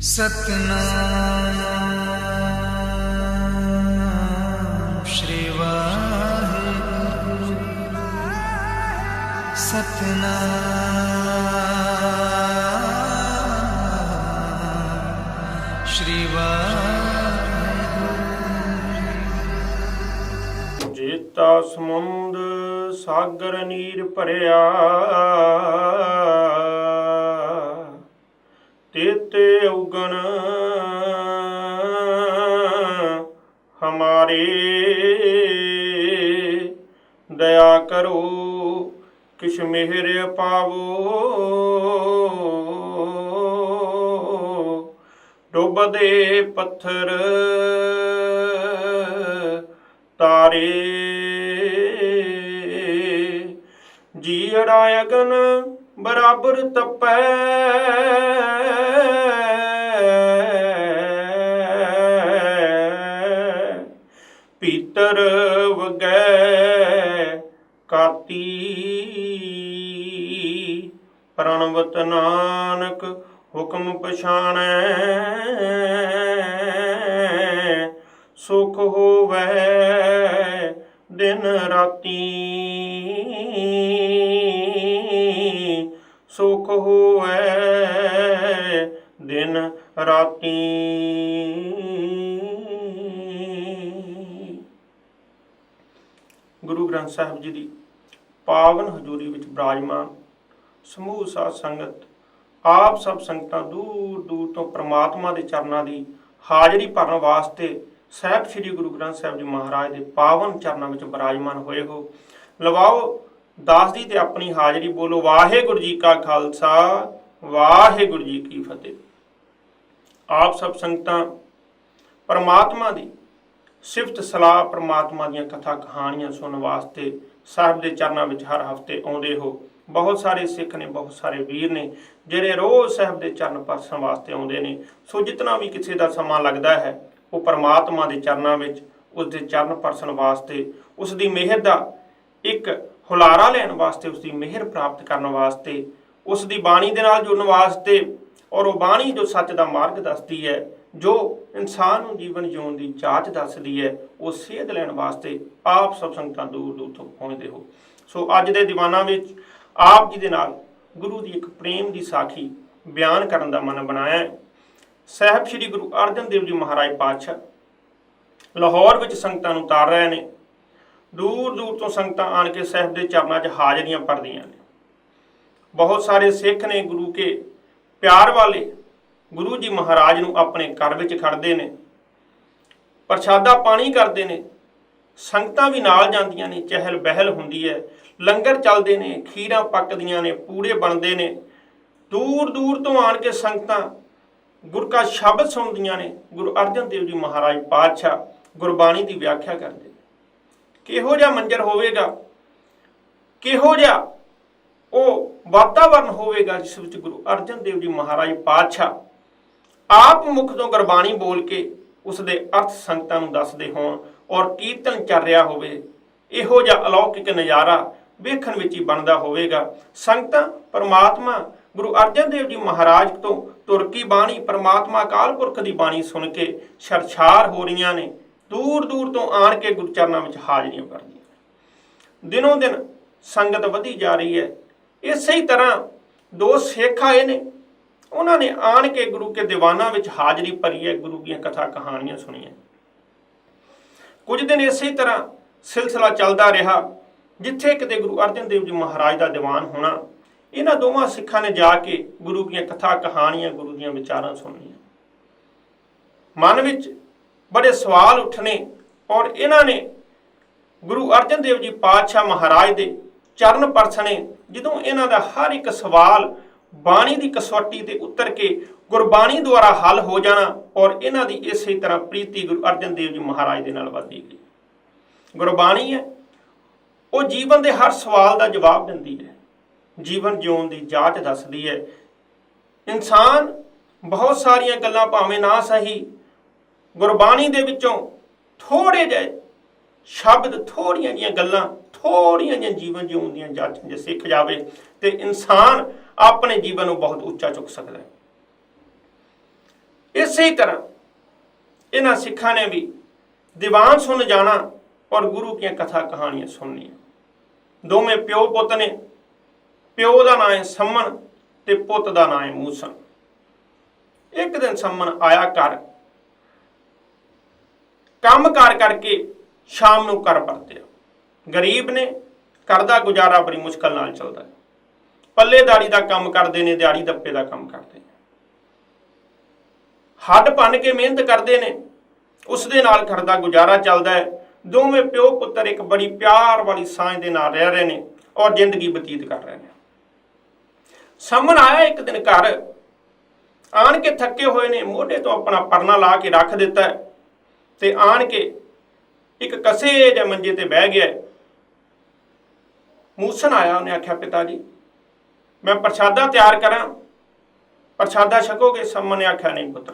सतनाम श्री वाहिगुरु। सतनाम श्री वाहिगुरु। जेता समुंद सागर नीर भरिया, तेते उगन हमारे। दया करो किश मेहर पावो, डुबदे पत्थर तारे। जीड़ा अगन बराबर तपै, भीतर वगै काती। प्रणवत नानक हुक्म पछाणै, सुख होवै दिन राती। सुख होवै दिन राती। गुरु ग्रंथ साहिब जी की पावन हजूरी विच विराजमान समूह साध संगत, आप सब संगतां दूर दूर तो परमात्मा के चरणों की हाजरी भरन वास्ते साहिब श्री गुरु ग्रंथ साहिब जी महाराज के पावन चरणों में विराजमान होए हो। लवाओ दास जी ते अपनी हाजरी, बोलो वाहेगुरु जी का खालसा वाहेगुरु जी की फतेह। आप सब संगतां परमात्मा की सिफत सलाह, परमात्मा दी कथा कहानियां सुनने वास्ते साहिब के चरणों में हर हफ्ते आउंदे हो। बहुत सारे सिख ने, बहुत सारे वीर ने जिहड़े रोज़ साहिब के चरण परसन वास्ते आउंदे ने। सो जितना भी किसी का समा लगता है वो परमात्मा के चरणों में उसके चरण परसन वास्ते, उसकी मेहर का एक हुलारा लैन वास्ते, उसकी मेहर प्राप्त करने वास्ते, उसकी बाणी के नाल जुड़न वास्ते, और वो बाणी जो सच का मार्ग दसदी है, जो इंसान नूं जीवन जीउण की जाच दसदी है, वो सेध लैण वास्ते आप सब संगतां दूर दूर तो पहुँचते हो। सो अज दे दीवाना विच आप जी दे नाल गुरु की एक प्रेम की साखी बयान करन दा मन बनाया है। साहिब श्री गुरु अर्जन देव जी महाराज पातशाह लाहौर विच संगतां नूं तार रहे ने। दूर दूर तो संगतां आण के साहिब के चरणों 'च हाजरियां भरदियां ने। बहुत सारे सिख ने गुरु के प्यार वाले गुरु जी महाराज नूं अपने घर विच खड़दे ने, प्रशादा पानी करते हैं, संगतां भी नाल जांदियां ने, चहल बहल हुंदी है, लंगर चलते हैं, खीरां पकदियां ने, पूड़े बनते हैं। दूर दूर तो आण के संगतां गुर का शब्द सुनदियां ने। गुरु अर्जन देव जी महाराज पातशाह गुरबाणी की व्याख्या करते हैं। किहो जिहा मंजर होवेगा, किहो जिहा वो वातावरण होवेगा जिस विच गुरु अर्जन देव जी महाराज पातशाह आप मुख तो गुरबाणी बोल के उसके अर्थ संगतां नूं दसदे होण और कीर्तन चल रहा होवे। इहो जिहा अलौकिक नज़ारा वेखण विच ही बनदा होवेगा। संगतां परमात्मा गुरु अर्जन देव जी महाराज तो तुरकी बाणी, परमात्मा अकाल पुरख की बाणी सुन के छरछार हो रही ने। दूर दूर तो आण के गुरु चरणों में हाजरियां भरदियां। दिनों दिन संगत वधी जा रही है। इस ही तरह दो सिख आए ने, उन्होंने आण के गुरु के दीवाना में हाजरी भरी है, गुरु की कथा कहानियां सुनिया। कुछ दिन इस ही तरह सिलसिला चलता रहा, जिथे किते गुरु अर्जन देव जी महाराज का दीवान होना। इन्हां दोवां सिखां ने जाके गुरु की कथा कहानियां, गुरु दी विचारां सुनिया। मन विच बड़े सवाल उठने और इन्होंने गुरु अर्जन देव जी पातशाह महाराज के चरण परसने। जदों इन्हां दा हर एक सवाल बाणी की कसौटी ते उतर के गुरबाणी द्वारा हल हो जाना और इन्हां दी इसी तरह प्रीति गुरु अर्जन देव जी महाराज दे नाल वधदी गई। गुरबाणी है वो जीवन के हर सवाल का जवाब दिंदी है, जीवन जीउण की जाच दसदी है। इंसान बहुत सारिया गल्लां भावें ना सही, गुरबाणी दे विचों थोड़े जे शब्द, थोड़ियां जिहियां गल्लां, थोड़ियां जिहियां जीवन जीउण दीयां जाचां जे सिख जावे ते इंसान अपने जीवन को बहुत उच्चा चुक सकता है। ਇਸੇ ही तरह इन्हां सिखां ने भी दीवान सुन जाना और गुरु की कथा कहानियां सुननियां। दोवें प्यो पुत ने, प्यो का नाम है सम्मन ते पुत का नाम है मूसन। एक दिन सम्मन आया घर, काम कार करके शाम नूं घर परतिया। गरीब ने, घर का गुजारा बड़ी मुश्किल नाल चलदा है। पल्लेदारी का काम करते हैं, दिहाड़ी दप्पे का काम करते हैं, हड्ड भन के मेहनत करते हैं, उस दे नाल घर का गुजारा चलता है। दोवें प्यो पुत्र एक बड़ी प्यार वाली सांझ दे नाल रह रहे हैं और जिंदगी बतीत कर रहे हैं। सम्मन आया एक दिन घर, आन के थके हुए ने, मोढे तो अपना परना ला के रख दिता है ते आन के एक कसे जे मंजे ते बह गया। मूसन आया, उन्हें आख्या पिता जी मैं प्रसादा तैयार करा, प्रसादा छकोगे? सम्मन ने आख्या नहीं पुत्र,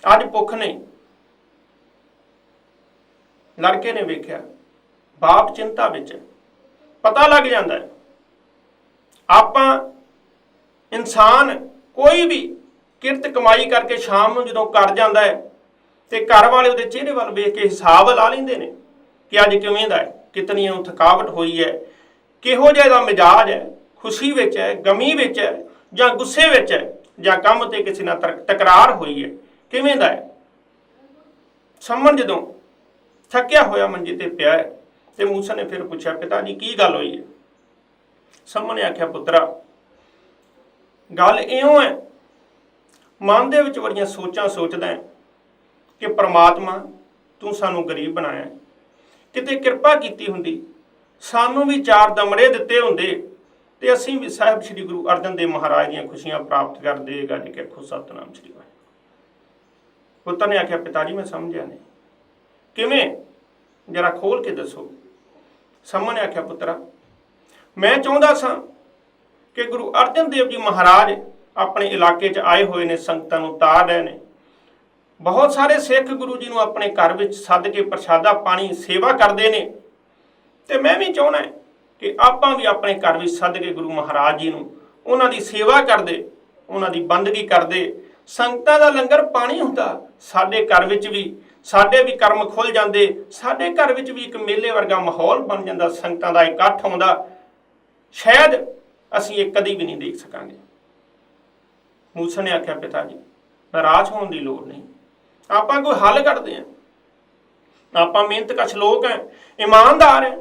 अज भुख नहीं। लड़के ने वेख्या बाप चिंता विच है, पता लग जाता है। आपां इंसान कोई भी किरत कमाई करके शाम को जो घर जाता है तो घर वाले उसके चेहरे वाल वेख के हिसाब ला लेंदे ने कि अज किवें दा है, कितनी थकावट हुई है, किहो जिहा दा मिजाज है, खुशी विच है, गमी विच है, जां गुस्से विच है, जां काम ते किसी नाल तकरार हुई है, किवें दा है। सम्मन जदों थकिया होया मंजे ते पिया है ते मूसा ने फिर पूछा पिता जी की गल हुई है? सम्मन ने आख्या पुत्रा गल इउं है, मन दे विच बड़ियां सोचां सोचदा है कि परमात्मा तू सानू गरीब बनाया, किते किरपा कीती हुंदी सानू भी चार दमड़े दिते हुंदे ते असीं भी साहिब श्री गुरु अर्जन देव महाराज दीआं खुशियां प्राप्त कर देगा जी कि आखो सतनाम श्री वाहिगुरू। पुत्र ने आख्या पिता जी मैं समझिया नहीं, किवें जरा खोल के दसो। सम्मन ने आख्या पुत्रा मैं चाहुंदा सां कि गुरु अर्जन देव जी महाराज अपने इलाके च आए हुए ने, संगतां नूं तार रहे ने, बहुत सारे सिख गुरु जी नूं अपने घर विच सद के प्रसादा पानी सेवा करते हैं, तो मैं भी चाहना है कि आपां भी अपने घर विच सद के गुरु महाराज जी नूं उन्हां दी सेवा करदे, उन्हां दी बंदगी करदे। संगतां दा लंगर पानी हुंदा, साडे घर विच भी साडे भी कर्म खुल जाते, साडे घर विच भी एक मेले वर्गा माहौल बन जाता, संगतां दा इकट्ठ आउंदा, शायद असीं ये कदी भी नहीं देख सकांगे। मूसा ने आख्या पिता जी नाराज होने की लोड़ नहीं, आपां कोई हल करते हैं, आपां मेहनतकश लोग हैं, ईमानदार हैं,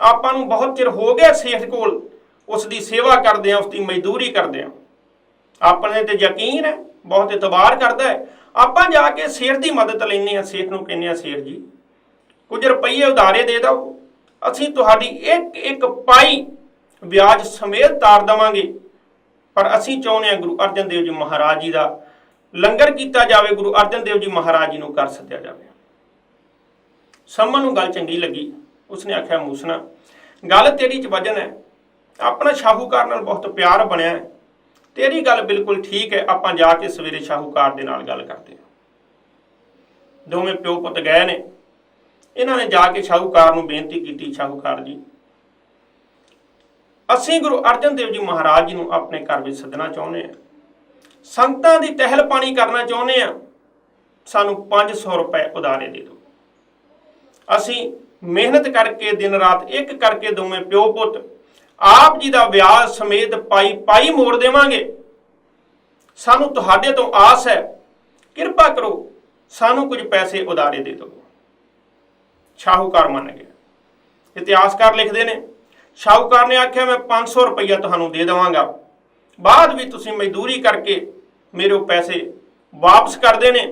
आपां नूं बहुत चिर हो गया सेठ कोल उसकी सेवा करते हैं, उसकी मजदूरी करते हैं, अपने ते यकीन है, बहुत इतबार करता है। आपां जाके सेठ की मदद लैने, सेठ नूं कहने सेठ जी कुछ रुपये उधारे दे दो, असीं तुहाडी एक एक पाई ब्याज समेत तार देवांगे, पर असीं चाहुंदे हां गुरु अर्जन देव जी महाराज जी का लंगर किया जाए, गुरु अर्जन देव जी महाराज जी नूं कर सद्या जाए। सम्मन नूं गल चंगी लगी, उसने आख्या मूसना गल तेरी च वजन है, अपना शाहूकार नाल बहुत प्यार बनया है, तेरी गल बिल्कुल ठीक है, आपां जाके सवेरे शाहूकार दे नाल गल करते हैं। दोवें प्यो पुत गए ने, इन्हां ने जाके शाहूकार नूं बेनती की, शाहूकार जी असीं गुरु अर्जन देव जी महाराज जी नूं अपने घर विच सदना चाहुंदे हां, संगतां दी टहल पानी करना चाहुंदे हां, सानूं 500 रुपए उधारे दे दो, असीं मेहनत करके दिन रात एक करके दोवें प्यो पुत आप जी का ब्याज समेत पाई पाई मोड़ देवांगे, सानू तुहाडे तो आस है, किरपा करो सानू कुछ पैसे उधारे दे दो। शाहूकार मन गया। इतिहासकार लिखते हैं शाहूकार ने आख्या मैं 500 रुपया तुहानू दे देवांगा, बाद भी तुसीं मजदूरी करके मेरे पैसे वापस कर देने,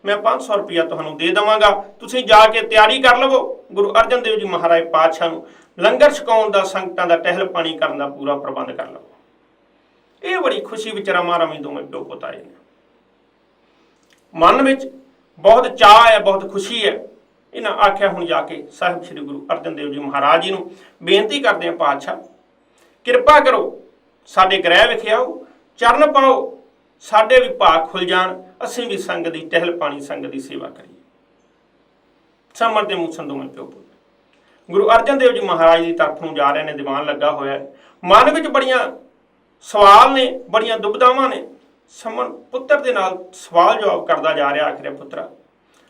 मैं 500 रुपया तुहानू दे देवांगा, तुसीं जाके तैयारी कर लवो, गुरु अर्जन देव जी महाराज पातशाह नूं लंगर छकाउण दा, संगतां दा टहल पानी करन दा पूरा प्रबंध कर लवो। ये बड़ी खुशी विच रमा रमी दोवें प्यो पुत आए ने, मन विच बहुत चाह है, बहुत खुशी है। इन्हां आख्या हुण जाके साहिब श्री गुरु अर्जन देव जी महाराज जी नूं बेनती करते हैं, पातशाह किरपा करो साडे गृह विखे आओ, चरण पाओ, साडे भी भाग खुल जाण, असीं भी संग दी टहल पानी संग दी सेवा करिए। सम्मन ते मूसन दोवें प्यो पुत गुरु अर्जन देव जी महाराज की तरफ नूं जा रहे हैं, दीवान लगा होया है, मन विच बड़ियां सवाल ने, बड़ियां दुविधावां ने, ਸਮਨ ਪੁੱਤਰ ਦੇ ਨਾਲ ਸਵਾਲ ਜਵਾਬ ਕਰਦਾ ਜਾ ਰਿਹਾ। ਆਖਿਰ ਪੁੱਤਰਾ,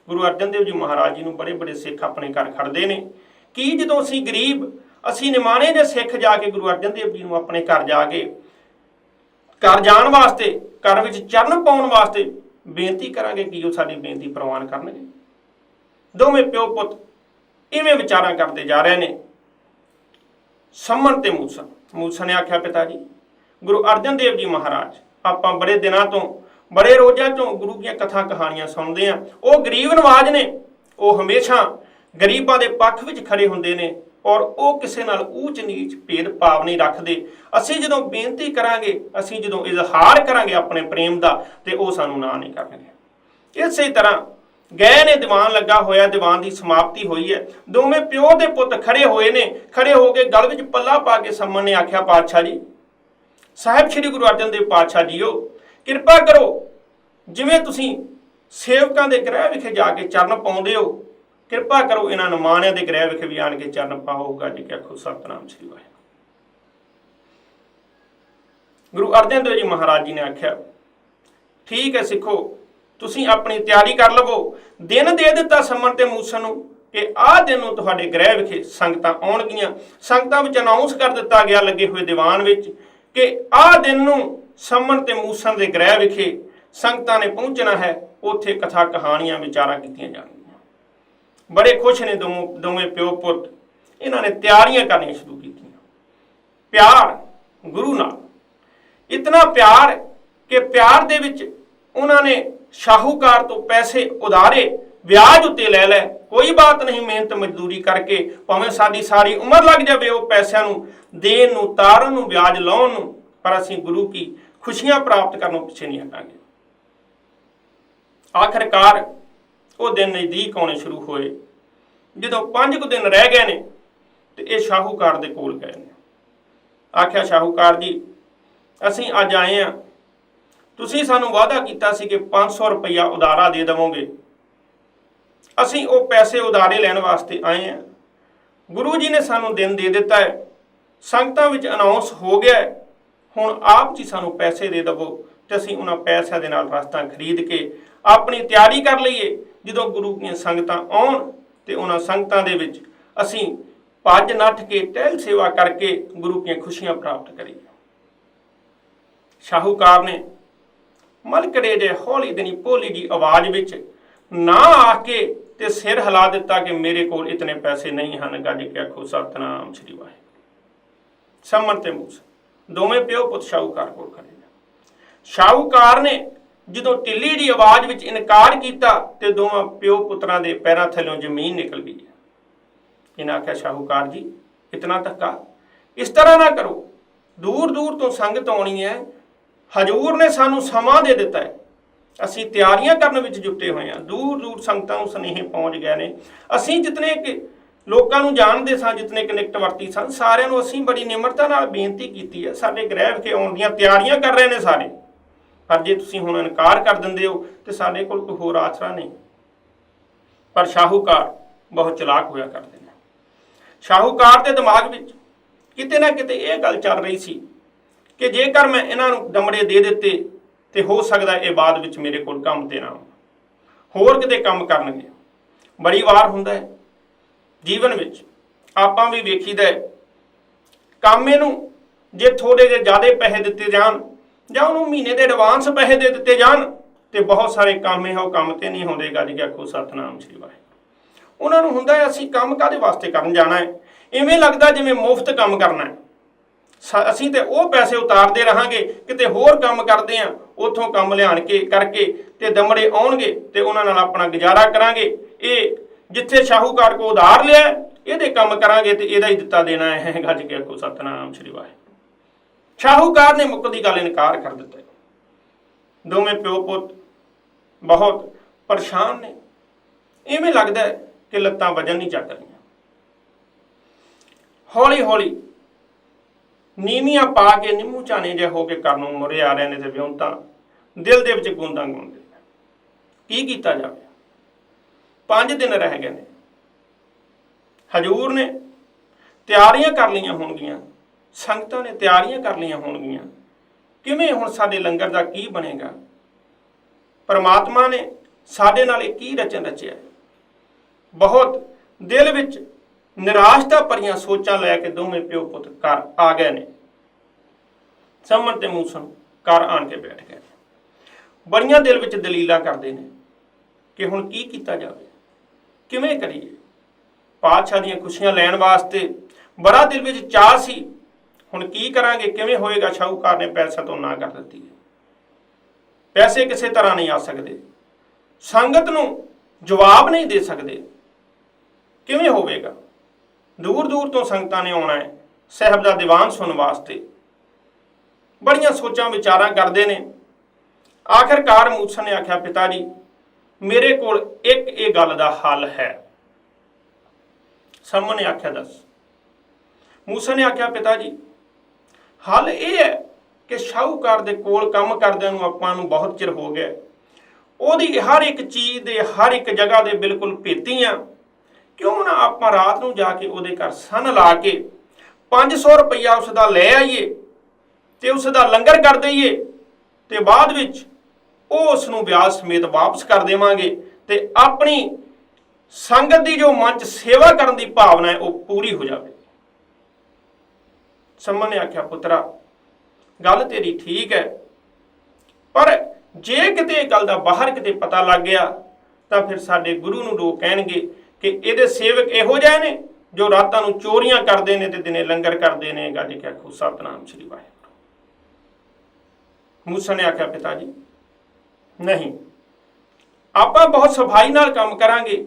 ਗੁਰੂ ਅਰਜਨ ਦੇਵ ਜੀ ਮਹਾਰਾਜ ਜੀ ਨੂੰ ਬੜੇ ਬੜੇ ਸਿੱਖ ਆਪਣੇ ਘਰ ਖੜਦੇ ਨੇ। ਕੀ ਜਦੋਂ ਅਸੀਂ ਗਰੀਬ, ਅਸੀਂ ਨਿਮਾਣੇ ਜਿਹੇ ਸਿੱਖ ਜਾ ਕੇ ਗੁਰੂ ਅਰਜਨ ਦੇਵ ਜੀ ਨੂੰ ਆਪਣੇ ਘਰ ਜਾ ਕੇ ਘਰ ਜਾਣ ਵਾਸਤੇ, ਘਰ ਵਿੱਚ ਚਰਨ ਪਾਉਣ ਵਾਸਤੇ ਬੇਨਤੀ ਕਰਾਂਗੇ, ਕੀ ਉਹ ਸਾਡੀ ਬੇਨਤੀ ਪ੍ਰਵਾਨ ਕਰਨਗੇ? ਦੋਵੇਂ ਪਿਓ ਪੁੱਤ ਇਵੇਂ ਵਿਚਾਰਾਂ ਕਰਦੇ ਜਾ ਰਹੇ ਨੇ। ਸਮਨ ਤੇ ਮੂਸਾ। ਮੂਸਾ ਨੇ ਆਖਿਆ, ਪਿਤਾ ਜੀ, ਗੁਰੂ ਅਰਜਨ ਦੇਵ ਜੀ ਮਹਾਰਾਜ, ਆਪਾਂ ਬੜੇ ਦਿਨਾਂ ਤੋਂ, ਬੜੇ ਰੋਜ਼ਾਂ ਤੋਂ ਗੁਰੂ ਦੀਆਂ ਕਥਾ ਕਹਾਣੀਆਂ ਸੁਣਦੇ ਆ। ਉਹ ਗਰੀਬ ਨਵਾਜ ਨੇ, ਉਹ ਹਮੇਸ਼ਾ ਗਰੀਬਾਂ ਦੇ ਪੱਖ ਵਿੱਚ ਖੜੇ ਹੁੰਦੇ ਨੇ ਔਰ ਉਹ ਕਿਸੇ ਨਾਲ ਊਚ ਨੀਚ ਭੇਦ ਭਾਵ ਨਹੀਂ ਰੱਖਦੇ। ਅਸੀਂ ਜਦੋਂ ਬੇਨਤੀ ਕਰਾਂਗੇ, ਅਸੀਂ ਜਦੋਂ ਇਜ਼ਹਾਰ ਕਰਾਂਗੇ ਆਪਣੇ ਪ੍ਰੇਮ ਦਾ, ਤੇ ਉਹ ਸਾਨੂੰ ਨਾ ਨਹੀਂ ਕਰਨਗੇ। ਇਸੇ ਤਰ੍ਹਾਂ ਗਏ ਨੇ, ਦੀਵਾਨ ਲੱਗਾ ਹੋਇਆ, ਦੀਵਾਨ ਦੀ ਸਮਾਪਤੀ ਹੋਈ ਹੈ। ਦੋਵੇਂ ਪਿਓ ਦੇ ਪੁੱਤ ਖੜੇ ਹੋਏ ਨੇ। ਖੜੇ ਹੋ ਕੇ ਗਲ ਵਿੱਚ ਪੱਲਾ ਪਾ ਕੇ ਸਮਨ ਨੇ ਆਖਿਆ, ਪਾਤਸ਼ਾਹ ਜੀ, ਸਾਹਿਬ ਸ੍ਰੀ ਗੁਰੂ ਅਰਜਨ ਦੇਵ ਪਾਤਸ਼ਾਹ ਜੀਓ, ਕਿਰਪਾ ਕਰੋ, ਜਿਵੇਂ ਤੁਸੀਂ ਸੇਵਕਾਂ ਦੇ ਗ੍ਰਹਿ ਵਿਖੇ ਜਾ ਕੇ ਚਰਨ ਪਾਉਂਦੇ ਹੋ, ਕਿਰਪਾ ਕਰੋ ਇਹਨਾਂ ਨਿਮਾਣਿਆਂ ਦੇ ਗ੍ਰਹਿ ਵਿਖੇ ਵੀ ਆਣ ਕੇ ਚਰਨ ਪਾਓ। ਗੱਜ ਕੇ ਆਖੋ ਸਤਿਨਾਮ ਸ੍ਰੀ ਵਾਹਿਗੁਰੂ। ਗੁਰੂ ਅਰਜਨ ਦੇਵ ਜੀ ਮਹਾਰਾਜ ਜੀ ਨੇ ਆਖਿਆ, ਠੀਕ ਹੈ ਸਿੱਖੋ, ਤੁਸੀਂ ਆਪਣੀ ਤਿਆਰੀ ਕਰ ਲਵੋ। ਦਿਨ ਦੇ ਦਿੱਤਾ ਸਮਨ ਤੇ ਮੂਸਾ ਨੂੰ ਕਿ ਆਹ ਦਿਨ ਨੂੰ ਤੁਹਾਡੇ ਗ੍ਰਹਿ ਵਿਖੇ ਸੰਗਤਾਂ ਆਉਣਗੀਆਂ। ਸੰਗਤਾਂ ਵਿੱਚ ਅਨਾਉਂਸ ਕਰ ਦਿੱਤਾ ਗਿਆ ਲੱਗੇ ਹੋਏ ਦੀਵਾਨ ਵਿੱਚ ਕਿ ਆਹ ਦਿਨ ਨੂੰ ਸਮਨ ਤੇ ਮੂਸਾ ਦੇ ਗ੍ਰਹਿ ਵਿਖੇ ਸੰਗਤਾਂ ਨੇ ਪਹੁੰਚਣਾ ਹੈ। ਉੱਥੇ ਕਥਾ ਕਹਾਣੀਆਂ ਵਿਚਾਰਾਂ ਕੀਤੀਆਂ ਜਾਣਗੀਆਂ। ਬੜੇ ਖੁਸ਼ ਨੇ ਦੋਵੇਂ ਪਿਓ ਪੁੱਤ। ਇਹਨਾਂ ਨੇ ਤਿਆਰੀਆਂ ਕਰਨੀਆਂ ਸ਼ੁਰੂ ਕੀਤੀਆਂ। ਪਿਆਰ ਗੁਰੂ ਨਾਲ, ਇਤਨਾ ਪਿਆਰ ਕਿ ਪਿਆਰ ਦੇ ਵਿੱਚ ਉਹਨਾਂ ਨੇ ਸ਼ਾਹੂਕਾਰ ਤੋਂ ਪੈਸੇ ਉਧਾਰੇ, ਵਿਆਜ ਉੱਤੇ ਲੈ ਲੈ। ਕੋਈ ਬਾਤ ਨਹੀਂ, ਮਿਹਨਤ ਮਜ਼ਦੂਰੀ ਕਰਕੇ ਭਾਵੇਂ ਸਾਡੀ ਸਾਰੀ ਉਮਰ ਲੱਗ ਜਾਵੇ ਉਹ ਪੈਸਿਆਂ ਨੂੰ ਦੇਣ ਨੂੰ, ਤਾਰਨ ਨੂੰ, ਵਿਆਜ ਲਾਉਣ ਨੂੰ, ਪਰ ਅਸੀਂ ਗੁਰੂ ਕੀ ਖੁਸ਼ੀਆਂ ਪ੍ਰਾਪਤ ਕਰਨੋਂ ਪਿੱਛੇ ਨਹੀਂ ਹਟਾਂਗੇ। ਆਖਿਰਕਾਰ ਉਹ ਦਿਨ ਨਜ਼ਦੀਕ ਆਉਣੇ ਸ਼ੁਰੂ ਹੋਏ। ਜਦੋਂ 5 ਕੁ ਦਿਨ ਰਹਿ ਗਏ ਨੇ ਤੇ ਇਹ ਸ਼ਾਹੂਕਾਰ ਦੇ ਕੋਲ ਗਏ ਨੇ। ਆਖਿਆ, ਸ਼ਾਹੂਕਾਰ ਜੀ, ਅਸੀਂ ਅੱਜ ਆਏ ਹਾਂ, ਤੁਸੀਂ ਸਾਨੂੰ ਵਾਅਦਾ ਕੀਤਾ ਸੀ ਕਿ 500 ਰੁਪਈਆ ਉਧਾਰਾ ਦੇ ਦੇਵੋਗੇ। ਅਸੀਂ ਉਹ ਪੈਸੇ ਉਧਾਰੇ ਲੈਣ ਵਾਸਤੇ ਆਏ ਹਾਂ। ਗੁਰੂ ਜੀ ਨੇ ਸਾਨੂੰ ਦਿਨ ਦੇ ਦਿੱਤਾ ਹੈ, ਸੰਗਤਾਂ ਵਿੱਚ ਅਨਾਉਂਸ ਹੋ ਗਿਆ, ਹੁਣ ਆਪ ਜੀ ਸਾਨੂੰ ਪੈਸੇ ਦੇ ਦੇਵੋ ਤੇ ਅਸੀਂ ਉਹਨਾਂ ਪੈਸਿਆਂ ਦੇ ਨਾਲ ਰਸਤਾਂ ਖਰੀਦ ਕੇ ਆਪਣੀ ਤਿਆਰੀ ਕਰ ਲਈਏ। ਜਦੋਂ ਗੁਰੂ ਦੀਆਂ ਸੰਗਤਾਂ ਆਉਣ ਤੇ ਉਹਨਾਂ ਸੰਗਤਾਂ ਦੇ ਵਿੱਚ ਅਸੀਂ ਭੱਜ ਨੱਠ ਕੇ ਟਹਿਲ ਸੇਵਾ ਕਰਕੇ ਗੁਰੂ ਦੀਆਂ ਖੁਸ਼ੀਆਂ ਪ੍ਰਾਪਤ ਕਰੀਏ। ਸ਼ਾਹੂਕਾਰ ਨੇ ਮਲਕੜੇ ਦੇ ਹੌਲੀ ਦਿਨੀ ਭੋਲੀ ਜੀ ਆਵਾਜ਼ ਵਿੱਚ ਨਾ ਆ ਕੇ ਤੇ ਸਿਰ ਹਿਲਾ ਦਿੱਤਾ ਕਿ ਮੇਰੇ ਕੋਲ ਇਤਨੇ ਪੈਸੇ ਨਹੀਂ ਹਨ। ਗੱਜ ਕੇ ਆਖੋ ਸਤਿਨਾਮ ਸ੍ਰੀ ਵਾਹਿਗੁਰੂ। ਸਮਨ ਤੇ ਮੂਸਾ ਦੋਵੇਂ ਪਿਓ ਪੁੱਤ ਸ਼ਾਹੂਕਾਰ ਕੋਲ ਖੜੇ ਨੇ। ਸ਼ਾਹੂਕਾਰ ਨੇ ਜਦੋਂ ਢਿੱਲੀ ਦੀ ਆਵਾਜ਼ ਵਿੱਚ ਇਨਕਾਰ ਕੀਤਾ ਤੇ ਦੋਵਾਂ ਪਿਓ ਪੁੱਤਰਾਂ ਦੇ ਪੈਰਾਂ ਥੱਲੋਂ ਜ਼ਮੀਨ ਨਿਕਲ ਗਈ। ਇਹਨਾਂ ਆਖਿਆ, ਸ਼ਾਹੂਕਾਰ ਜੀ, ਇਤਨਾ ਧੱਕਾ ਇਸ ਤਰ੍ਹਾਂ ਨਾ ਕਰੋ, ਦੂਰ ਦੂਰ ਤੋਂ ਸੰਗਤ ਆਉਣੀ ਹੈ, ਹਜ਼ੂਰ ਨੇ ਸਾਨੂੰ ਸਮਾਂ ਦੇ ਦਿੱਤਾ ਹੈ, ਅਸੀਂ ਤਿਆਰੀਆਂ ਕਰਨ ਵਿੱਚ ਜੁਟੇ ਹੋਏ ਹਾਂ, ਦੂਰ ਦੂਰ ਸੰਗਤਾਂ ਨੂੰ ਸੁਨੇਹੇ ਪਹੁੰਚ ਗਏ ਨੇ। ਅਸੀਂ ਜਿਤਨੇ ਕਿ ਲੋਕਾਂ ਨੂੰ ਜਾਣਦੇ ਸਾਂ, ਜਿਤਨੇ ਕਿ ਨਿਕਟਵਰਤੀ ਸਨ, ਸਾਰਿਆਂ ਨੂੰ ਅਸੀਂ ਬੜੀ ਨਿਮਰਤਾ ਨਾਲ ਬੇਨਤੀ ਕੀਤੀ ਹੈ, ਸਾਡੇ ਗ੍ਰਹਿ ਵਿਖੇ ਆਉਣ ਦੀਆਂ ਤਿਆਰੀਆਂ ਕਰ ਰਹੇ ਨੇ ਸਾਰੇ, ਪਰ ਜੇ ਤੁਸੀਂ ਹੁਣ ਇਨਕਾਰ ਕਰ ਦਿੰਦੇ ਹੋ ਤੇ ਸਾਡੇ ਕੋਲ ਕੋਈ ਹੋਰ ਆਸਰਾ ਨਹੀਂ। ਪਰ ਸ਼ਾਹੂਕਾਰ ਬਹੁਤ ਚਲਾਕ ਹੋਇਆ ਕਰਦੇ ਨੇ। ਸ਼ਾਹੂਕਾਰ ਦੇ ਦਿਮਾਗ ਵਿੱਚ ਕਿਤੇ ਨਾ ਕਿਤੇ ਇਹ ਗੱਲ ਚੱਲ ਰਹੀ ਸੀ ਕਿ ਜੇਕਰ ਮੈਂ ਇਹਨਾਂ ਨੂੰ ਦਮੜੇ ਦੇ ਦਿੱਤੇ ਤੇ ਹੋ ਸਕਦਾ ਇਹ ਬਾਅਦ ਵਿੱਚ ਮੇਰੇ ਕੋਲ ਕੰਮ ਤੇ ਨਾ ਆਉਣ, ਹੋਰ ਕਿਤੇ ਕੰਮ ਕਰਨਗੇ। ਬੜੀ ਵਾਰ ਹੁੰਦਾ ਹੈ ਜੀਵਨ ਵਿੱਚ, ਆਪਾਂ ਵੀ ਵੇਖੀਦਾ, ਕਾਮੇ ਨੂੰ ਜੇ ਥੋੜੇ ਜਿਹੇ ਜ਼ਿਆਦਾ ਪੈਸੇ ਦਿੱਤੇ ਜਾਣ ਜਾਂ ਉਹਨੂੰ ਮਹੀਨੇ ਦੇ ਐਡਵਾਂਸ ਪੈਸੇ ਦੇ ਦਿੱਤੇ ਜਾਣ ਤੇ ਬਹੁਤ ਸਾਰੇ ਕਾਮੇ ਉਹ ਕੰਮ ਤੇ ਨਹੀਂ ਹੁੰਦੇ। ਗੱਜ ਕੇ ਆਖੋ ਸਤਿਨਾਮ ਸ੍ਰੀ ਵਾਹਿਗੁਰੂ। ਉਹਨਾਂ ਨੂੰ ਹੁੰਦਾ ਹੈ ਅਸੀਂ ਕੰਮ ਕਾਹਦੇ ਵਾਸਤੇ ਕਰਨ ਜਾਣਾ ਹੈ, ਇਵੇਂ ਲੱਗਦਾ ਜਿਵੇਂ ਮੁਫਤ ਕੰਮ ਕਰਨਾ ਹੈ। ਅਸੀਂ ਤੇ ਉਹ ਪੈਸੇ ਉਤਾਰਦੇ ਰਹਾਂਗੇ, ਕਿਤੇ ਹੋਰ ਕੰਮ ਕਰਦੇ ਹਾਂ, ਉੱਥੋਂ ਕੰਮ ਲਿਆਣ ਕੇ ਕਰਕੇ ਤੇ ਦਮੜੇ ਆਉਣਗੇ ਤੇ ਉਹਨਾਂ ਨਾਲ ਆਪਣਾ ਗੁਜ਼ਾਰਾ ਕਰਾਂਗੇ। ਇਹ ਜਿੱਥੇ ਸ਼ਾਹੂਕਾਰ ਕੋ ਉਧਾਰ ਲਿਆ ਇਹਦੇ ਕੰਮ ਕਰਾਂਗੇ ਤੇ ਇਹਦਾ ਹੀ ਦਿੱਤਾ ਦੇਣਾ ਹੈ। ਗੱਜ ਕੇ ਆਖੋ ਸਤਿਨਾਮ ਸ੍ਰੀ ਵਾਹਿਗੁਰੂ। ਸ਼ਾਹੂਕਾਰ ਨੇ ਮੁੱਕਦੀ ਗੱਲ ਇਨਕਾਰ ਕਰ ਦਿੱਤਾ। ਦੋਵੇਂ ਪਿਓ ਪੁੱਤ ਬਹੁਤ ਪਰੇਸ਼ਾਨ ਨੇ। ਇਵੇਂ ਲੱਗਦਾ ਕਿ ਲੱਤਾਂ ਵਜਨ ਨਹੀਂ ਚੱਕ ਰਹੀਆਂ। ਹੌਲੀ ਹੌਲੀ ਨੀਵੀਆਂ ਪਾ ਕੇ ਨਿੰਮੂ ਝਾਨੇ ਜਿਹੇ ਹੋ ਕੇ ਘਰ ਨੂੰ ਮੁੜੇ ਆ ਰਹੇ ਨੇ ਤੇ ਵਿਉਂਤਾਂ ਦਿਲ ਦੇ ਵਿੱਚ ਗੂੰਦਾਂ ਗਾਉਂਦੇ। ਕੀ ਕੀਤਾ ਜਾਵੇ? 5 ਦਿਨ ਰਹਿ ਗਏ ਨੇ। ਹਜ਼ੂਰ ਨੇ ਤਿਆਰੀਆਂ ਕਰ ਲਈਆਂ ਹੋਣਗੀਆਂ, ਸੰਗਤਾਂ ਨੇ ਤਿਆਰੀਆਂ ਕਰ ਲਈਆਂ ਹੋਣਗੀਆਂ ਕਿਵੇਂ ਹੁਣ ਸਾਡੇ ਲੰਗਰ ਦਾ ਕੀ ਬਣੇਗਾ। ਪਰਮਾਤਮਾ ਨੇ ਸਾਡੇ ਨਾਲ ਇਹ ਕੀ ਰਚਨ ਰਚਿਆ। ਬਹੁਤ ਦਿਲ ਵਿੱਚ ਨਿਰਾਸ਼ਤਾ ਭਰੀਆਂ ਸੋਚਾਂ ਲੈ ਕੇ ਦੋਵੇਂ ਪਿਓ ਪੁੱਤ ਘਰ ਆ ਗਏ ਨੇ। ਸਮਨ ਤੇ ਮੂਸਨ ਘਰ ਆਣ ਕੇ ਬੈਠ ਗਏ। ਬੜੀਆਂ ਦਿਲ ਵਿੱਚ ਦਲੀਲਾਂ ਕਰਦੇ ਨੇ ਕਿ ਹੁਣ ਕੀ ਕੀਤਾ ਜਾਵੇ, ਕਿਵੇਂ ਕਰੀਏ। ਪਾਤਸ਼ਾਹ ਦੀਆਂ ਖੁਸ਼ੀਆਂ ਲੈਣ ਵਾਸਤੇ ਬੜਾ ਦਿਲ ਵਿੱਚ ਚਾਅ ਸੀ। ਹੁਣ ਕੀ ਕਰਾਂਗੇ, ਕਿਵੇਂ ਹੋਏਗਾ। ਸ਼ਾਹੂਕਾਰ ਨੇ ਪੈਸਾ ਤੋਂ ਨਾ ਕਰ ਦਿੱਤੀ ਹੈ। ਪੈਸੇ ਕਿਸੇ ਤਰ੍ਹਾਂ ਨਹੀਂ ਆ ਸਕਦੇ, ਸੰਗਤ ਨੂੰ ਜਵਾਬ ਨਹੀਂ ਦੇ ਸਕਦੇ, ਕਿਵੇਂ ਹੋਵੇਗਾ। ਦੂਰ ਦੂਰ ਤੋਂ ਸੰਗਤਾਂ ਨੇ ਆਉਣਾ ਹੈ ਸਾਹਿਬ ਦਾ ਦੀਵਾਨ ਸੁਣਨ ਵਾਸਤੇ। ਬੜੀਆਂ ਸੋਚਾਂ ਵਿਚਾਰਾਂ ਕਰਦੇ ਨੇ। ਆਖਿਰਕਾਰ ਮੂਸਾ ਨੇ ਆਖਿਆ, ਪਿਤਾ ਜੀ ਮੇਰੇ ਕੋਲ ਇੱਕ ਇਹ ਗੱਲ ਦਾ ਹੱਲ ਹੈ। ਸਮਨ ਨੇ ਆਖਿਆ, ਦੱਸ। ਮੂਸਾ ਨੇ ਆਖਿਆ, ਪਿਤਾ ਜੀ ਹੱਲ ਇਹ ਹੈ ਕਿ ਸ਼ਾਹੂਕਾਰ ਦੇ ਕੋਲ ਕੰਮ ਕਰਦਿਆਂ ਨੂੰ ਆਪਾਂ ਨੂੰ ਬਹੁਤ ਚਿਰ ਹੋ ਗਿਆ। ਉਹਦੀ ਹਰ ਇੱਕ ਚੀਜ਼ ਦੇ, ਹਰ ਇੱਕ ਜਗ੍ਹਾ ਦੇ ਬਿਲਕੁਲ ਭੇਤੀ ਆ। ਕਿਉਂ ਨਾ ਆਪਾਂ ਰਾਤ ਨੂੰ ਜਾ ਕੇ ਉਹਦੇ ਘਰ ਸੰਨ ਲਾ ਕੇ 500 ਰੁਪਈਆ ਉਸ ਦਾ ਲੈ ਆਈਏ ਤੇ ਉਸ ਦਾ ਲੰਗਰ ਕਰ ਦਈਏ ਤੇ ਬਾਅਦ ਵਿੱਚ ਉਹ ਉਸ ਨੂੰ ਵਿਆਜ ਸਮੇਤ ਵਾਪਸ ਕਰ ਦੇਵਾਂਗੇ ਤੇ ਆਪਣੀ ਸੰਗਤ ਦੀ ਜੋ ਮਨ 'ਚ ਸੇਵਾ ਕਰਨ ਦੀ ਭਾਵਨਾ ਹੈ ਉਹ ਪੂਰੀ ਹੋ ਜਾਵੇ। ਸਮਨ ਨੇ ਆਖਿਆ, ਪੁੱਤਰਾ ਗੱਲ ਤੇਰੀ ਠੀਕ ਹੈ, ਪਰ ਜੇ ਕਿਤੇ ਗੱਲ ਦਾ ਬਾਹਰ ਕਿਤੇ ਪਤਾ ਲੱਗ ਗਿਆ ਤਾਂ ਫਿਰ ਸਾਡੇ ਗੁਰੂ ਨੂੰ ਲੋਕ ਕਹਿਣਗੇ ਕਿ ਇਹਦੇ ਸੇਵਕ ਇਹੋ ਜਿਹੇ ਨੇ ਜੋ ਰਾਤਾਂ ਨੂੰ ਚੋਰੀਆਂ ਕਰਦੇ ਨੇ ਤੇ ਦਿਨੇ ਲੰਗਰ ਕਰਦੇ ਨੇ। ਗੱਜ ਕੇ ਆਖੋ ਸਤਿਨਾਮ ਸ੍ਰੀ ਵਾਹਿਗੁਰੂ। ਮੂਸਾ ਨੇ ਆਖਿਆ, ਪਿਤਾ ਜੀ ਨਹੀਂ, ਆਪਾਂ ਬਹੁਤ ਸਫਾਈ ਨਾਲ ਕੰਮ ਕਰਾਂਗੇ।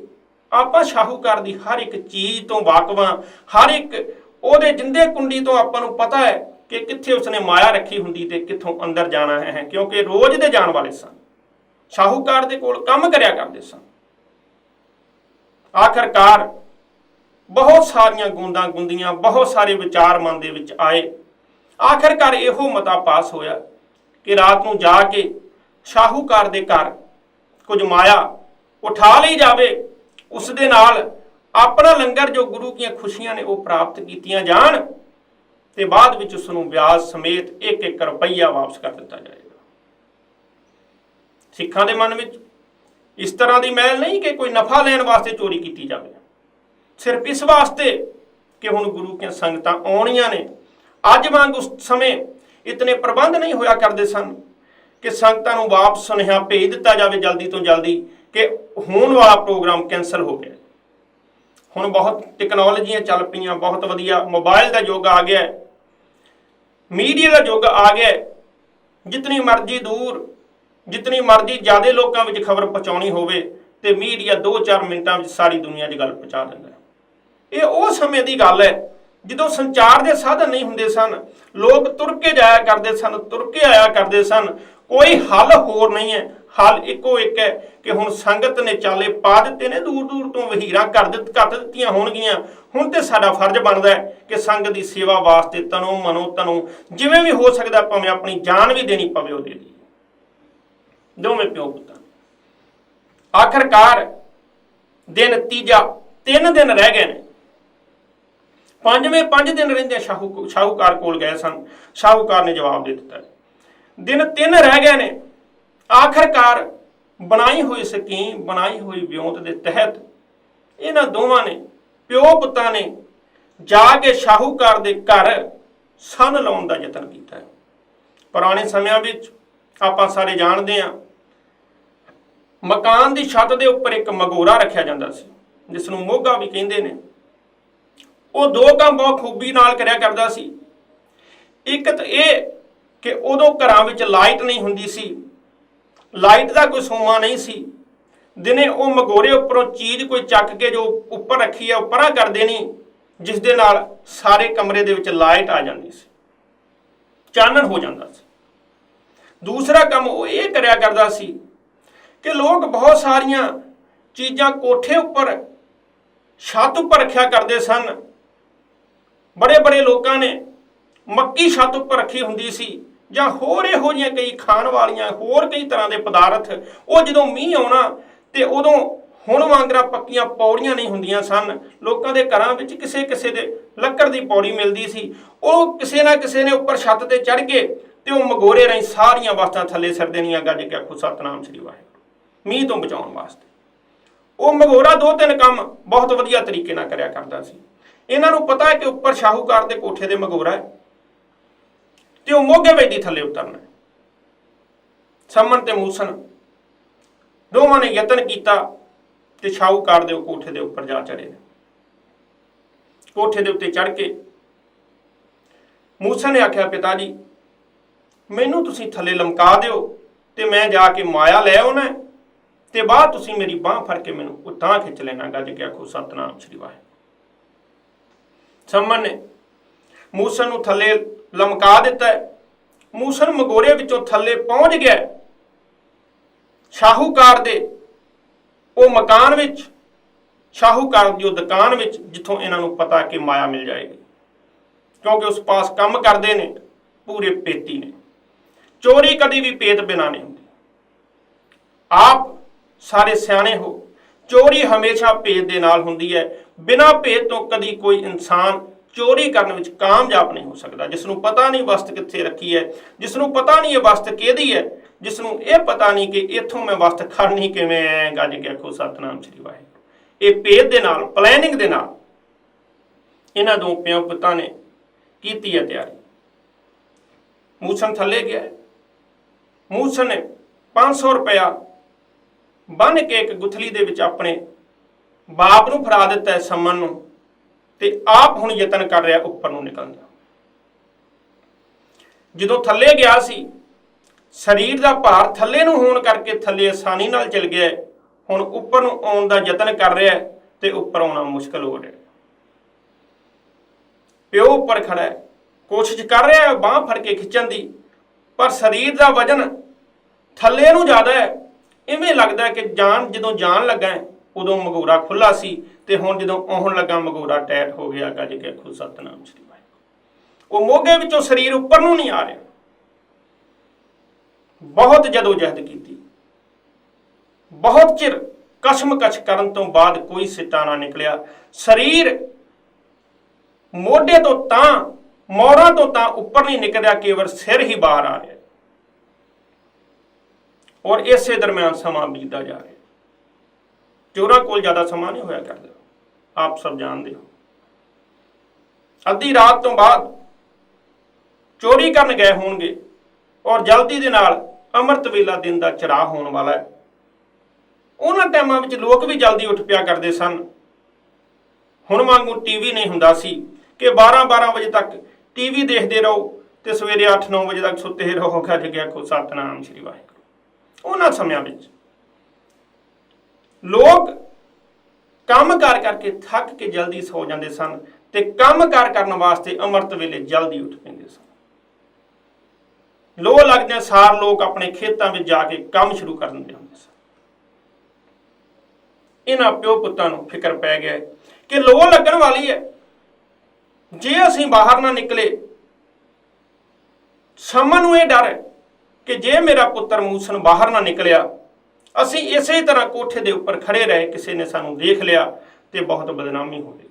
ਆਪਾਂ ਸ਼ਾਹੂਕਾਰ ਦੀ ਹਰ ਇੱਕ ਚੀਜ਼ ਤੋਂ ਵਾਕਫ ਹਾਂ। ਹਰ ਇੱਕ ਉਹਦੇ ਜਿੰਦੇ ਕੁੰਡੀ ਤੋਂ ਆਪਾਂ ਨੂੰ ਪਤਾ ਹੈ ਕਿ ਕਿੱਥੇ ਉਸਨੇ ਮਾਇਆ ਰੱਖੀ ਹੁੰਦੀ ਤੇ ਕਿੱਥੋਂ ਅੰਦਰ ਜਾਣਾ ਹੈ, ਕਿਉਂਕਿ ਰੋਜ਼ ਦੇ ਜਾਣ ਵਾਲੇ ਸਨ। ਸ਼ਾਹੂਕਾਰ ਦੇ ਕੋਲ ਕੰਮ ਕਰਿਆ ਕਰਦੇ ਸਨ। ਆਖਰਕਾਰ ਬਹੁਤ ਸਾਰੀਆਂ ਗੂੰਦਾਂ ਗੁੰਦੀਆਂ, ਬਹੁਤ ਸਾਰੇ ਵਿਚਾਰ ਮਨ ਦੇ ਵਿੱਚ ਆਏ। ਆਖਰਕਾਰ ਇਹੋ ਮਤਾ ਪਾਸ ਹੋਇਆ ਕਿ ਰਾਤ ਨੂੰ ਜਾ ਕੇ ਸ਼ਾਹੂਕਾਰ ਦੇ ਘਰ ਕੁਝ ਮਾਇਆ ਉਠਾ ਲਈ ਜਾਵੇ। ਉਸ ਦੇ ਨਾਲ ਆਪਣਾ ਲੰਗਰ ਜੋ ਗੁਰੂ ਦੀਆਂ ਖੁਸ਼ੀਆਂ ਨੇ ਉਹ ਪ੍ਰਾਪਤ ਕੀਤੀਆਂ ਜਾਣ ਤੇ ਬਾਅਦ ਵਿੱਚ ਉਸ ਨੂੰ ਵਿਆਜ ਸਮੇਤ 1-1 ਰੁਪਈਆ ਵਾਪਸ ਕਰ ਦਿੱਤਾ ਜਾਏਗਾ। ਸਿੱਖਾਂ ਦੇ ਮਨ ਵਿੱਚ ਇਸ ਤਰ੍ਹਾਂ ਦੀ ਮੈਲ ਨਹੀਂ ਕਿ ਕੋਈ ਨਫਾ ਲੈਣ ਵਾਸਤੇ ਚੋਰੀ ਕੀਤੀ ਜਾਵੇ, ਸਿਰਫ ਇਸ ਵਾਸਤੇ ਕਿ ਹੁਣ ਗੁਰੂ ਦੀਆਂ ਸੰਗਤਾਂ ਆਉਣੀਆਂ ਨੇ। ਅੱਜ ਵਾਂਗ ਉਸ ਸਮੇਂ ਇਤਨੇ ਪ੍ਰਬੰਧ ਨਹੀਂ ਹੋਇਆ ਕਰਦੇ ਸਨ ਕਿ ਸੰਗਤਾਂ ਨੂੰ ਵਾਪਸ ਸੁਨੇਹਾ ਭੇਜ ਦਿੱਤਾ ਜਾਵੇ ਜਲਦੀ ਤੋਂ ਜਲਦੀ ਕਿ ਹੋਣ ਵਾਲਾ ਪ੍ਰੋਗਰਾਮ ਕੈਂਸਲ ਹੋ ਗਿਆ। ਹੁਣ ਬਹੁਤ ਟੈਕਨੋਲੋਜੀਆਂ ਚੱਲ ਪਈਆਂ, ਬਹੁਤ ਵਧੀਆ ਮੋਬਾਈਲ ਦਾ ਯੁੱਗ ਆ ਗਿਆ, ਮੀਡੀਆ ਦਾ ਯੁੱਗ ਆ ਗਿਆ। ਜਿਤਨੀ ਮਰਜ਼ੀ ਦੂਰ, ਜਿਤਨੀ ਮਰਜ਼ੀ ਜ਼ਿਆਦਾ ਲੋਕਾਂ ਵਿੱਚ ਖਬਰ ਪਹੁੰਚਾਉਣੀ ਹੋਵੇ ਤੇ ਮੀਡੀਆ 2-4 ਮਿੰਟਾਂ ਵਿੱਚ ਸਾਰੀ ਦੁਨੀਆ ਦੀ ਗੱਲ ਪਹੁੰਚਾ ਦਿੰਦਾ। ਇਹ ਉਹ ਸਮੇਂ ਦੀ ਗੱਲ ਹੈ ਜਦੋਂ ਸੰਚਾਰ ਦੇ ਸਾਧਨ ਨਹੀਂ ਹੁੰਦੇ ਸਨ। ਲੋਕ ਤੁਰ ਕੇ ਜਾਇਆ ਕਰਦੇ ਸਨ, ਤੁਰ ਕੇ ਆਇਆ ਕਰਦੇ ਸਨ। ਕੋਈ ਹੱਲ ਹੋਰ ਨਹੀਂ ਹੈ, ਹੱਲ ਇੱਕੋ ਇੱਕ ਹੈ ਕਿ ਹੁਣ ਸੰਗਤ ਨੇ ਚਾਲੇ ਪਾ ਦਿੱਤੇ ਨੇ, ਦੂਰ ਦੂਰ ਤੋਂ ਵਹੀਰਾਂ ਕਰ ਦਿੱਤੀਆਂ ਹੋਣਗੀਆਂ। ਹੁਣ ਤੇ ਸਾਡਾ ਫਰਜ਼ ਬਣਦਾ ਹੈ ਕਿ ਸੰਗਤ ਦੀ ਸੇਵਾ ਵਾਸਤੇ ਤਨੋਂ ਮਨੋਂ ਤਨੋਂ ਜਿਵੇਂ ਵੀ ਹੋ ਸਕਦਾ ਭਾਵੇਂ ਆਪਣੀ ਜਾਨ ਵੀ ਦੇਣੀ ਪਵੇ ਉਹ ਦੇ ਦੀ। ਦੋਵੇਂ ਪਿਓ ਪੁੱਤਾਂ ਆਖਰਕਾਰ ਦਿਨ ਤੀਜਾ 3 ਦਿਨ ਰਹਿ ਗਏ ਨੇ। 5 ਦਿਨ ਰਹਿੰਦੇ ਸ਼ਾਹੂਕਾਰ ਕੋਲ ਗਏ ਸਨ। ਸ਼ਾਹੂਕਾਰ ਨੇ ਜਵਾਬ ਦੇ ਦਿੱਤਾ, ਦਿਨ 3 ਰਹਿ ਗਏ ਨੇ। ਆਖਰਕਾਰ ਬਣਾਈ ਹੋਈ ਸਕੀਮ, ਬਣਾਈ ਹੋਈ ਵਿਉਂਤ ਦੇ ਤਹਿਤ ਇਹਨਾਂ ਦੋਵਾਂ ਨੇ, ਪਿਓ ਪੁੱਤਾਂ ਨੇ ਜਾ ਕੇ ਸ਼ਾਹੂਕਾਰ ਦੇ ਘਰ ਸੰਨ ਲਾਉਣ ਦਾ ਯਤਨ ਕੀਤਾ। ਪੁਰਾਣੇ ਸਮਿਆਂ ਵਿੱਚ ਆਪਾਂ ਸਾਰੇ ਜਾਣਦੇ ਹਾਂ, ਮਕਾਨ ਦੀ ਛੱਤ ਦੇ ਉੱਪਰ ਇੱਕ ਮਗੋਰਾ ਰੱਖਿਆ ਜਾਂਦਾ ਸੀ ਜਿਸ ਨੂੰ ਮੋਗਾ ਵੀ ਕਹਿੰਦੇ ਨੇ। ਉਹ 2 ਕੰਮ ਬਹੁਤ ਖੂਬੀ ਨਾਲ ਕਰਿਆ ਕਰਦਾ ਸੀ। ਇੱਕ ਤਾਂ ਇਹ ਕਿ ਉਦੋਂ ਘਰਾਂ ਵਿੱਚ ਲਾਈਟ ਨਹੀਂ ਹੁੰਦੀ ਸੀ, ਲਾਈਟ ਦਾ ਕੋਈ ਸੋਮਾ ਨਹੀਂ ਸੀ। ਦਿਨੇ ਉਹ ਮਗੋਰੇ ਉੱਪਰੋਂ ਚੀਜ਼ ਕੋਈ ਚੱਕ ਕੇ ਜੋ ਉੱਪਰ ਰੱਖੀ ਆ ਉਹ ਪਰਾਂ ਕਰ ਦੇਣੀ, ਜਿਸ ਦੇ ਨਾਲ ਸਾਰੇ ਕਮਰੇ ਦੇ ਵਿੱਚ ਲਾਈਟ ਆ ਜਾਂਦੀ ਸੀ, ਚਾਨਣ ਹੋ ਜਾਂਦਾ ਸੀ। ਦੂਸਰਾ ਕੰਮ ਉਹ ਇਹ ਕਰਿਆ ਕਰਦਾ ਸੀ ਕਿ ਲੋਕ ਬਹੁਤ ਸਾਰੀਆਂ ਚੀਜ਼ਾਂ ਕੋਠੇ ਉੱਪਰ, ਛੱਤ ਉੱਪਰ ਰੱਖਿਆ ਕਰਦੇ ਸਨ। ਬੜੇ ਬੜੇ ਲੋਕਾਂ ਨੇ ਮੱਕੀ ਛੱਤ ਉੱਪਰ ਰੱਖੀ ਹੁੰਦੀ ਸੀ, ਜਾਂ ਹੋਰ ਇਹੋ ਜਿਹੀਆਂ ਕਈ ਖਾਣ ਵਾਲੀਆਂ ਹੋਰ ਕਈ ਤਰ੍ਹਾਂ ਦੇ ਪਦਾਰਥ। ਉਹ ਜਦੋਂ ਮੀਂਹ ਆਉਣਾ ਤੇ ਉਦੋਂ ਹੁਣ ਵਾਂਗਰਾ ਪੱਕੀਆਂ ਪੌੜੀਆਂ ਨਹੀਂ ਹੁੰਦੀਆਂ ਸਨ। ਲੋਕਾਂ ਦੇ ਘਰਾਂ ਵਿੱਚ ਕਿਸੇ ਕਿਸੇ ਦੇ ਲੱਕੜ ਦੀ ਪੌੜੀ ਮਿਲਦੀ ਸੀ। ਉਹ ਕਿਸੇ ਨਾ ਕਿਸੇ ਨੇ ਉੱਪਰ ਛੱਤ ਤੇ ਚੜ੍ਹ ਕੇ ਤੇ ਉਹ ਮਗੋਰੇ ਰਾਹੀਂ ਸਾਰੀਆਂ ਵਸਤਾਂ ਥੱਲੇ ਸਿਰ ਦੇਣੀਆਂ। ਗੱਜ ਕੇ ਆਖੋ ਸਤਨਾਮ ਸ੍ਰੀ ਵਾਹਿਗੁਰੂ। ਮੀਂਹ ਤੋਂ ਬਚਾਉਣ ਵਾਸਤੇ ਉਹ ਮਗੋਰਾ 2-3 ਕੰਮ ਬਹੁਤ ਵਧੀਆ ਤਰੀਕੇ ਨਾਲ ਕਰਿਆ ਕਰਦਾ ਸੀ। ਇਹਨਾਂ ਨੂੰ ਪਤਾ ਹੈ ਕਿ ਉੱਪਰ ਸ਼ਾਹੂਕਾਰ ਦੇ ਕੋਠੇ ਦੇ ਮਗੋਰਾ ਹੈ ਤੇ ਉਹ ਮੋਗੇ ਵੇਦੀ ਥੱਲੇ ਉਤਰਨਾ। ਸੰਮਨ ਤੇ ਮੂਸਨ ਦੋਵਾਂ ਨੇ ਯਤਨ ਕੀਤਾ ਤੇ ਸ਼ਾਹੂਕਾਰ ਦੇ ਕੋਠੇ ਦੇ ਉੱਪਰ ਜਾ ਚੜੇ ਨੇ। ਕੋਠੇ ਦੇ ਉੱਤੇ ਚੜ ਕੇ ਮੂਸਨ ਨੇ ਆਖਿਆ, ਪਿਤਾ ਜੀ ਮੈਨੂੰ ਤੁਸੀਂ ਥੱਲੇ ਲਮਕਾ ਦਿਓ ਤੇ ਮੈਂ ਜਾ ਕੇ ਮਾਇਆ ਲੈ ਆਉਣਾ ਤੇ ਬਾਅਦ ਤੁਸੀਂ ਮੇਰੀ ਬਾਂਹ ਫੜ ਕੇ ਮੈਨੂੰ ਉਤਾਂ ਖਿੱਚ ਲੈਣਾ। ਗੱਜ ਕੇ ਆਖੋ ਸਤਨਾਮ ਸ੍ਰੀ ਵਾਹਿਗੁਰੂ। ਸੰਮਨ ਨੇ ਮੂਸਨ ਨੂੰ ਥੱਲੇ ਲਮਕਾ ਦਿੱਤਾ। ਮੂਸਨ ਮਗੋਰੇ ਵਿੱਚੋਂ ਥੱਲੇ ਪਹੁੰਚ ਗਿਆ ਸ਼ਾਹੂਕਾਰ ਦੇ ਉਹ ਮਕਾਨ ਵਿੱਚ, ਸ਼ਾਹੂਕਾਰ ਦੀ ਉਹ ਦੁਕਾਨ ਵਿੱਚ, ਜਿੱਥੋਂ ਇਹਨਾਂ ਨੂੰ ਪਤਾ ਕਿ ਮਾਇਆ ਮਿਲ ਜਾਏਗੀ, ਕਿਉਂਕਿ ਉਸ ਪਾਸ ਕੰਮ ਕਰਦੇ ਨੇ ਪੂਰੇ ਪੇਤੀ ਨੇ। ਚੋਰੀ ਕਦੀ ਵੀ ਪੇਤ ਬਿਨਾ ਨਹੀਂ ਹੁੰਦੀ। ਆਪ ਸਾਰੇ ਸਿਆਣੇ ਹੋ, ਚੋਰੀ ਹਮੇਸ਼ਾ ਭੇਦ ਦੇ ਨਾਲ ਹੁੰਦੀ ਹੈ। ਬਿਨਾਂ ਭੇਦ ਤੋਂ ਕਦੀ ਕੋਈ ਇਨਸਾਨ ਚੋਰੀ ਕਰਨ ਵਿੱਚ ਕਾਮਯਾਬ ਨਹੀਂ ਹੋ ਸਕਦਾ। ਜਿਸ ਨੂੰ ਪਤਾ ਨਹੀਂ ਵਸਤ ਕਿੱਥੇ ਰੱਖੀ ਹੈ, ਜਿਸ ਨੂੰ ਪਤਾ ਨਹੀਂ ਇਹ ਵਸਤ ਕਿਹਦੀ ਹੈ, ਜਿਸ ਨੂੰ ਇਹ ਪਤਾ ਨਹੀਂ ਕਿ ਇੱਥੋਂ ਮੈਂ ਵਸਤ ਖੜਨੀ ਕਿਵੇਂ ਹੈ। ਗੱਜ ਕੇ ਆਖੋ ਸਤਨਾਮ ਸ੍ਰੀ ਵਾਹਿਗੁਰੂ। ਇਹ ਭੇਦ ਦੇ ਨਾਲ, ਪਲੈਨਿੰਗ ਦੇ ਨਾਲ ਇਹਨਾਂ ਦੋ ਪਿਓ ਪੁੱਤਾਂ ਨੇ ਕੀਤੀ ਹੈ ਤਿਆਰੀ। ਮੂਸਨ ਥੱਲੇ ਗਿਆ। ਮੂਸਨ ਨੇ 500 ਰੁਪਇਆ ਬੰਨ ਕੇ ਇੱਕ ਗੁਥਲੀ ਦੇ ਵਿੱਚ ਆਪਣੇ ਬਾਪ ਨੂੰ ਫੜਾ ਦਿੱਤਾ ਹੈ, ਸੰਮਨ ਨੂੰ, ਤੇ ਆਪ ਹੁਣ ਯਤਨ ਕਰ ਰਿਹਾ ਉੱਪਰ ਨੂੰ ਨਿਕਲਣ ਦਾ। ਜਦੋਂ ਥੱਲੇ ਗਿਆ ਸੀ, ਸਰੀਰ ਦਾ ਭਾਰ ਥੱਲੇ ਨੂੰ ਹੋਣ ਕਰਕੇ ਥੱਲੇ ਆਸਾਨੀ ਨਾਲ ਚਲ ਗਿਆ। ਹੁਣ ਉੱਪਰ ਨੂੰ ਆਉਣ ਦਾ ਯਤਨ ਕਰ ਰਿਹਾ ਤੇ ਉੱਪਰ ਆਉਣਾ ਮੁਸ਼ਕਲ ਹੋ ਰਿਹਾ। ਪਿਓ ਉੱਪਰ ਖੜਾ ਹੈ, ਕੋਸ਼ਿਸ਼ ਕਰ ਰਿਹਾ ਹੈ ਬਾਂਹ ਫੜ ਕੇ ਖਿੱਚਣ ਦੀ, ਪਰ ਸਰੀਰ ਦਾ ਵਜਨ ਥੱਲੇ ਨੂੰ ਜ਼ਿਆਦਾ ਹੈ। ਇਵੇਂ ਲੱਗਦਾ ਕਿ ਜਦੋਂ ਜਾਣ ਲੱਗਾ ਉਦੋਂ ਮਗੋਰਾ ਖੁੱਲਾ ਸੀ ਤੇ ਹੁਣ ਜਦੋਂ ਆਉਣ ਲੱਗਾ ਮਗੋਰਾ ਟੈਟ ਹੋ ਗਿਆ। ਗੱਜ ਕੇ ਆਖੋ ਸਤਨਾਮ ਸ੍ਰੀ ਵਾਹਿਗੁਰੂ। ਉਹ ਮੋਗੇ ਵਿੱਚੋਂ ਸਰੀਰ ਉੱਪਰ ਨੂੰ ਨਹੀਂ ਆ ਰਿਹਾ। ਬਹੁਤ ਜਦੋਜਹਿਦ ਕੀਤੀ, ਬਹੁਤ ਚਿਰ ਕਸ਼ਮਕਸ਼ ਕਰਨ ਤੋਂ ਬਾਅਦ ਕੋਈ ਸਿੱਟਾ ਨਾ ਨਿਕਲਿਆ। ਸਰੀਰ ਮੋਢੇ ਤੋਂ ਤਾਂ, ਮੋਰਾਂ ਤੋਂ ਤਾਂ ਉੱਪਰ ਨਹੀਂ ਨਿਕਲਿਆ, ਕੇਵਲ ਸਿਰ ਹੀ ਬਾਹਰ ਆ ਰਿਹਾ। ਔਰ ਇਸੇ ਦਰਮਿਆਨ ਸਮਾਂ ਬੀਤਦਾ ਜਾ ਰਿਹਾ। ਚੋਰਾਂ ਕੋਲ ਜ਼ਿਆਦਾ ਸਮਾਂ ਨਹੀਂ ਹੋਇਆ ਕਰਦਾ, ਆਪ ਸਭ ਜਾਣਦੇ ਹੋ। ਅੱਧੀ ਰਾਤ ਤੋਂ ਬਾਅਦ ਚੋਰੀ ਕਰਨ ਗਏ ਹੋਣਗੇ ਔਰ ਜਲਦੀ ਦੇ ਨਾਲ ਅੰਮ੍ਰਿਤ ਵੇਲਾ ਦਿਨ ਦਾ ਚੜ੍ਹਾਅ ਹੋਣ ਵਾਲਾ ਹੈ। ਉਹਨਾਂ ਟਾਈਮਾਂ ਵਿੱਚ ਲੋਕ ਵੀ ਜਲਦੀ ਉੱਠ ਪਿਆ ਕਰਦੇ ਸਨ। ਹੁਣ ਵਾਂਗੂ ਟੀਵੀ ਨਹੀਂ ਹੁੰਦਾ ਸੀ ਕਿ 12-12 ਵਜੇ ਤੱਕ ਟੀਵੀ ਦੇਖਦੇ ਰਹੋ ਤੇ ਸਵੇਰੇ 8-9 ਵਜੇ ਤੱਕ ਸੁੱਤੇ ਰਹੋ। ਗੱਜ ਕੇ ਆਖੋ ਸਤਨਾਮ ਸ੍ਰੀ ਵਾਹਿਗੁਰੂ। ਉਹਨਾਂ ਸਮਿਆਂ ਵਿੱਚ ਲੋਕ ਕੰਮ ਕਾਰ ਕਰਕੇ ਥੱਕ ਕੇ ਜਲਦੀ ਸੌ ਜਾਂਦੇ ਸਨ ਤੇ ਕੰਮ ਕਾਰ ਕਰਨ ਵਾਸਤੇ ਅੰਮ੍ਰਿਤ ਵੇਲੇ ਜਲਦੀ ਉੱਠ ਪੈਂਦੇ ਸਨ। ਲੋਹ ਲੱਗਦਿਆਂ ਸਾਰ ਲੋਕ ਆਪਣੇ ਖੇਤਾਂ ਵਿੱਚ ਜਾ ਕੇ ਕੰਮ ਸ਼ੁਰੂ ਕਰ ਦਿੰਦੇ ਹੁੰਦੇ ਸਨ। ਇਹਨਾਂ ਪਿਓ ਪੁੱਤਾਂ ਨੂੰ ਫਿਕਰ ਪੈ ਗਿਆ ਕਿ ਲੋਹ ਲੱਗਣ ਵਾਲੀ ਹੈ, ਜੇ ਅਸੀਂ ਬਾਹਰ ਨਾ ਨਿਕਲੇ। ਸੰਮਨ ਨੂੰ ਇਹ ਡਰ ਹੈ ਕਿ ਜੇ ਮੇਰਾ ਪੁੱਤਰ ਮੂਸਨ ਬਾਹਰ ਨਾ ਨਿਕਲਿਆ, ਅਸੀਂ ਇਸੇ ਤਰ੍ਹਾਂ ਕੋਠੇ ਦੇ ਉੱਪਰ ਖੜੇ ਰਹੇ, ਕਿਸੇ ਨੇ ਸਾਨੂੰ ਦੇਖ ਲਿਆ ਤੇ ਬਹੁਤ ਬਦਨਾਮੀ ਹੋਵੇਗੀ।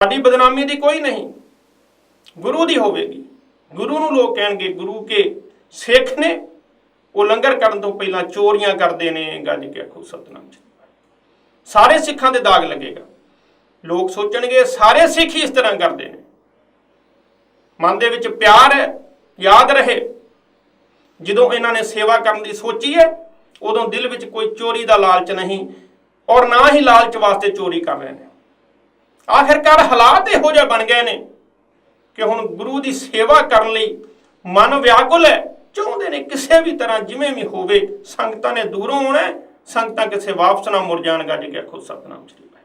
ਸਾਡੀ ਬਦਨਾਮੀ ਦੀ ਕੋਈ ਨਹੀਂ, ਗੁਰੂ ਦੀ ਹੋਵੇਗੀ। ਗੁਰੂ ਨੂੰ ਲੋਕ ਕਹਿਣਗੇ ਗੁਰੂ ਕੇ ਸਿੱਖ ਨੇ, ਉਹ ਲੰਗਰ ਕਰਨ ਤੋਂ ਪਹਿਲਾਂ ਚੋਰੀਆਂ ਕਰਦੇ ਨੇ। ਗੱਜ ਕੇ ਆਖੋ ਸਤਨਾਮ ਜੀ। ਸਾਰੇ ਸਿੱਖਾਂ ਦੇ ਦਾਗ ਲੱਗੇਗਾ। ਲੋਕ ਸੋਚਣਗੇ ਸਾਰੇ ਸਿੱਖ ਹੀ ਇਸ ਤਰ੍ਹਾਂ ਕਰਦੇ ਨੇ। ਮਨ ਦੇ ਵਿੱਚ ਪਿਆਰ ਹੈ। ਯਾਦ ਰਹੇ, ਜਦੋਂ ਇਹਨਾਂ ਨੇ ਸੇਵਾ ਕਰਨ ਦੀ ਸੋਚੀ ਹੈ ਉਦੋਂ ਦਿਲ ਵਿੱਚ ਕੋਈ ਚੋਰੀ ਦਾ ਲਾਲਚ ਨਹੀਂ ਔਰ ਨਾ ਹੀ ਲਾਲਚ ਵਾਸਤੇ ਚੋਰੀ ਕਰ ਰਹੇ ਨੇ। ਆਖਿਰਕਾਰ ਹਾਲਾਤ ਇਹੋ ਜਿਹੇ ਬਣ ਗਏ ਨੇ ਕਿ ਹੁਣ ਗੁਰੂ ਦੀ ਸੇਵਾ ਕਰਨ ਲਈ ਮਨ ਵਿਆਕੁਲ ਹੈ। ਚਾਹੁੰਦੇ ਨੇ ਕਿਸੇ ਵੀ ਤਰ੍ਹਾਂ ਜਿਵੇਂ ਵੀ ਹੋਵੇ ਸੰਗਤਾਂ ਨੇ ਦੂਰੋਂ ਆਉਣਾ, ਸੰਗਤਾਂ ਕਿਸੇ ਵਾਪਸ ਨਾ ਮੁੜ ਜਾਣ। ਗੱਜ ਕੇ ਆਖੋ ਸਤਨਾਮ ਸ੍ਰੀ ਵਾਹਿਗੁਰੂ।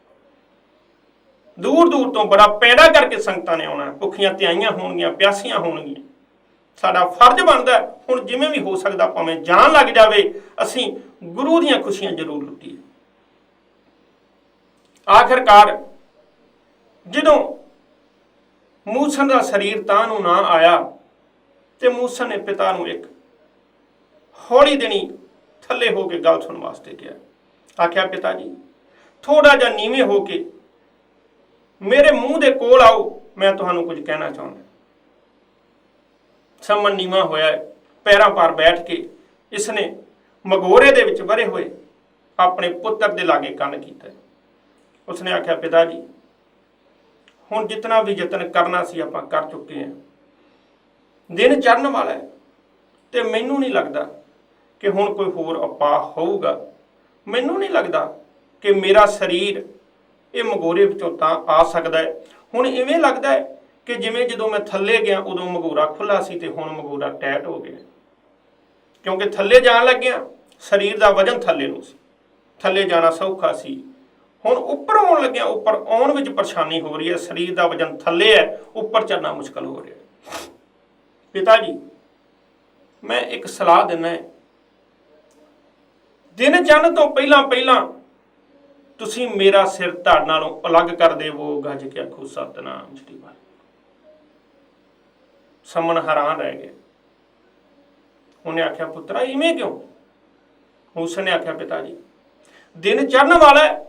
ਦੂਰ ਦੂਰ ਤੋਂ ਬੜਾ ਪੈੜਾ ਕਰਕੇ ਸੰਗਤਾਂ ਨੇ ਆਉਣਾ, ਭੁੱਖੀਆਂ ਧਿਆਈਆਂ ਹੋਣਗੀਆਂ, ਪਿਆਸੀਆਂ ਹੋਣਗੀਆਂ। ਸਾਡਾ ਫਰਜ਼ ਬਣਦਾ ਹੁਣ ਜਿਵੇਂ ਵੀ ਹੋ ਸਕਦਾ ਭਾਵੇਂ ਜਾਨ ਲੱਗ ਜਾਵੇ, ਅਸੀਂ ਗੁਰੂ ਦੀਆਂ ਖੁਸ਼ੀਆਂ ਜ਼ਰੂਰ ਲੁੱਟੀਏ। ਆਖਿਰਕਾਰ ਜਦੋਂ ਮੂਸਨ ਦਾ ਸਰੀਰ ਤਾਂ ਨੂੰ ਨਾ ਆਇਆ ਤੇ ਮੂਸਨ ਨੇ ਪਿਤਾ ਨੂੰ ਇੱਕ ਹੌਲੀ ਦੇਣੀ ਥੱਲੇ ਹੋ ਕੇ ਗੱਲ ਸੁਣਨ ਵਾਸਤੇ ਕਿਹਾ। ਆਖਿਆ, ਪਿਤਾ ਜੀ ਥੋੜਾ ਜਿਹਾ ਨੀਵੇਂ ਹੋ ਕੇ ਮੇਰੇ ਮੂੰਹ ਦੇ ਕੋਲ ਆਓ, ਮੈਂ ਤੁਹਾਨੂੰ ਕੁਝ ਕਹਿਣਾ ਚਾਹੁੰਦਾ। ਸਮਨ ਨੀਵਾਂ ਹੋਇਆ ਹੈ, ਪੈਰਾਂ ਭਾਰ ਬੈਠ ਕੇ ਇਸਨੇ ਮਗੋਰੇ ਦੇ ਵਿੱਚ ਵਰੇ ਹੋਏ ਆਪਣੇ ਪੁੱਤਰ ਦੇ ਲਾਗੇ ਕੰਨ ਕੀਤਾ। ਉਸਨੇ ਆਖਿਆ, ਪਿਤਾ ਜੀ ਹੁਣ ਜਿਤਨਾ ਵੀ ਯਤਨ ਕਰਨਾ ਸੀ ਆਪਾਂ ਕਰ ਚੁੱਕੇ ਹਾਂ, ਦਿਨ ਚੜ੍ਹਨ ਵਾਲਾ ਹੈ ਤੇ ਮੈਨੂੰ ਨਹੀਂ ਲੱਗਦਾ ਕਿ ਹੁਣ ਕੋਈ ਹੋਰ ਉਪਾਅ ਹੋਊਗਾ। ਮੈਨੂੰ ਨਹੀਂ ਲੱਗਦਾ ਕਿ ਮੇਰਾ ਸਰੀਰ ਇਹ ਮਗੋਰੇ ਵਿੱਚੋਂ ਤਾਂ ਆ ਸਕਦਾ ਹੈ। ਹੁਣ ਇਵੇਂ ਲੱਗਦਾ ਹੈ ਕਿ ਜਿਵੇਂ ਜਦੋਂ ਮੈਂ ਥੱਲੇ ਗਿਆ ਉਦੋਂ ਮਗੋਰਾ ਖੁੱਲ੍ਹਾ ਸੀ ਤੇ ਹੁਣ ਮਗੋਰਾ ਟੈਟ ਹੋ ਗਿਆ, ਕਿਉਂਕਿ ਥੱਲੇ ਜਾਣ ਲੱਗਿਆ ਸਰੀਰ ਦਾ ਵਜ਼ਨ ਥੱਲੇ ਨੂੰ ਸੀ, ਥੱਲੇ ਜਾਣਾ ਸੌਖਾ ਸੀ। ਹੁਣ ਉੱਪਰ ਆਉਣ ਲੱਗਿਆ, ਉੱਪਰ ਆਉਣ ਵਿੱਚ ਪਰੇਸ਼ਾਨੀ ਹੋ ਰਹੀ ਹੈ, ਸਰੀਰ ਦਾ ਵਜ਼ਨ ਥੱਲੇ ਹੈ, ਉੱਪਰ ਚੜ੍ਹਨਾ ਮੁਸ਼ਕਲ ਹੋ ਰਿਹਾ। ਪਿਤਾ ਜੀ ਮੈਂ ਇੱਕ ਸਲਾਹ ਦਿੰਦਾ, ਦਿਨ ਚੜ੍ਹਨ ਤੋਂ ਪਹਿਲਾਂ ਪਹਿਲਾਂ ਤੁਸੀਂ ਮੇਰਾ ਸਿਰ ਧੜ ਨਾਲੋਂ ਅਲੱਗ ਕਰ ਦੇਵੋ। ਗੱਜ ਕੇ ਆਖੋ ਸਤਿਨਾਮ ਸ੍ਰੀ ਵਾਹਿਗੁਰੂ। ਸਮਨ ਹੈਰਾਨ ਰਹਿ ਗਏ। ਉਹਨੇ ਆਖਿਆ, ਪੁੱਤਰਾ ਇਵੇਂ ਕਿਉਂ? ਮੂਸਾ ਨੇ ਆਖਿਆ, ਪਿਤਾ ਜੀ ਦਿਨ ਚੜ੍ਹਨ ਵਾਲਾ ਹੈ,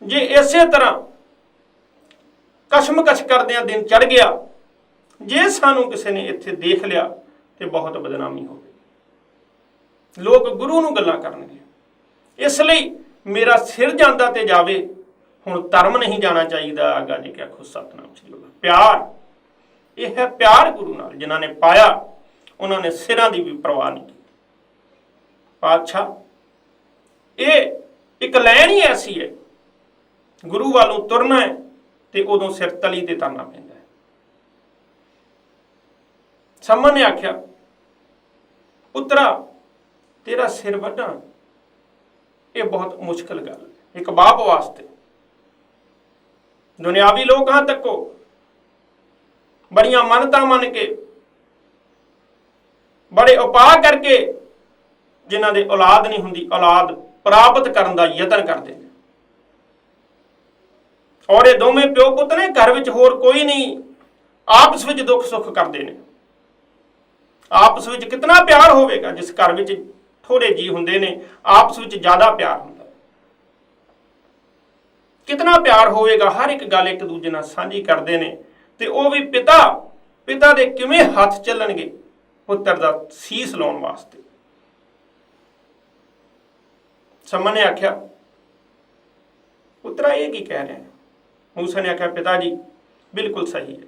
ਜੇ ਇਸੇ ਤਰ੍ਹਾਂ ਕਸ਼ਮਕਸ਼ ਕਰਦਿਆਂ ਦਿਨ ਚੜ੍ਹ ਗਿਆ, ਜੇ ਸਾਨੂੰ ਕਿਸੇ ਨੇ ਇੱਥੇ ਦੇਖ ਲਿਆ ਤੇ ਬਹੁਤ ਬਦਨਾਮੀ ਹੋਵੇ, ਲੋਕ ਗੁਰੂ ਨੂੰ ਗੱਲਾਂ ਕਰਨਗੇ। ਇਸ ਲਈ ਮੇਰਾ ਸਿਰ ਜਾਂਦਾ ਤੇ ਜਾਵੇ, ਹੁਣ ਧਰਮ ਨਹੀਂ ਜਾਣਾ ਚਾਹੀਦਾ। ਗੱਜ ਕੇ ਆਖੋ ਸਤਿਨਾਮ ਸ੍ਰੀ ਵਾਹਿਗੁਰੂ। ਪਿਆਰ, ਇਹ ਹੈ ਪਿਆਰ ਗੁਰੂ ਨਾਲ। ਜਿਨ੍ਹਾਂ ਨੇ ਪਾਇਆ ਉਹਨਾਂ ਨੇ ਸਿਰਾਂ ਦੀ ਵੀ ਪਰਵਾਹ ਨਹੀਂ ਕੀਤੀ। ਪਾਤਸ਼ਾਹ ਇਹ ਇੱਕ ਲਾਈਨ ਹੀ ਐਸੀ ਹੈ, ਗੁਰੂ ਵੱਲੋਂ ਤੁਰਨਾ ਹੈ ਤੇ ਉਦੋਂ ਸਿਰ ਤਲੀ ਤੇ ਤਰਨਾ ਪੈਂਦਾ ਹੈ। ਸਮਨ ਨੇ ਆਖਿਆ, ਪੁੱਤਰਾ ਤੇਰਾ ਸਿਰ ਵੱਢਣਾ ਇਹ ਬਹੁਤ ਮੁਸ਼ਕਲ ਗੱਲ ਹੈ ਇੱਕ ਬਾਪ ਵਾਸਤੇ। ਦੁਨਿਆਵੀ ਲੋਕ ਹਾਂ ਤੱਕੋ ਬੜੀਆਂ ਮੰਨਤਾਂ ਮੰਨ ਕੇ, ਬੜੇ ਉਪਾਅ ਕਰਕੇ ਜਿਨ੍ਹਾਂ ਦੇ ਔਲਾਦ ਨਹੀਂ ਹੁੰਦੀ, ਔਲਾਦ ਪ੍ਰਾਪਤ ਕਰਨ ਦਾ ਯਤਨ ਕਰਦੇ ਨੇ। ਔਰ ਇਹ ਦੋਵੇਂ ਪਿਓ ਪੁੱਤ ਨੇ, ਘਰ ਵਿੱਚ ਹੋਰ ਕੋਈ ਨਹੀਂ, ਆਪਸ ਵਿੱਚ ਦੁੱਖ ਸੁੱਖ ਕਰਦੇ ਨੇ। ਆਪਸ ਵਿੱਚ ਕਿਤਨਾ ਪਿਆਰ ਹੋਵੇਗਾ ਜਿਸ ਘਰ ਵਿੱਚ ਥੋੜੇ ਜੀ ਹੁੰਦੇ ਨੇ, ਆਪਸ ਵਿੱਚ ਜ਼ਿਆਦਾ ਪਿਆਰ ਹੁੰਦਾ। ਕਿਤਨਾ ਪਿਆਰ ਹੋਵੇਗਾ, ਹਰ ਇੱਕ ਗੱਲ ਇੱਕ ਦੂਜੇ ਨਾਲ ਸਾਂਝੀ ਕਰਦੇ ਨੇ। ਤੇ ਉਹ ਵੀ ਪਿਤਾ ਦੇ ਕਿਵੇਂ ਹੱਥ ਚੱਲਣਗੇ ਪੁੱਤਰ ਦਾ ਸੀਸ ਲਾਉਣ ਵਾਸਤੇ। ਸਮਨ ਨੇ ਆਖਿਆ, ਪੁੱਤਰਾ ਇਹ ਕੀ ਕਹਿ ਰਹੇ ਹੋ? ਮੂਸਾ ਨੇ ਆਖਿਆ, ਪਿਤਾ ਜੀ ਬਿਲਕੁਲ ਸਹੀ ਹੈ,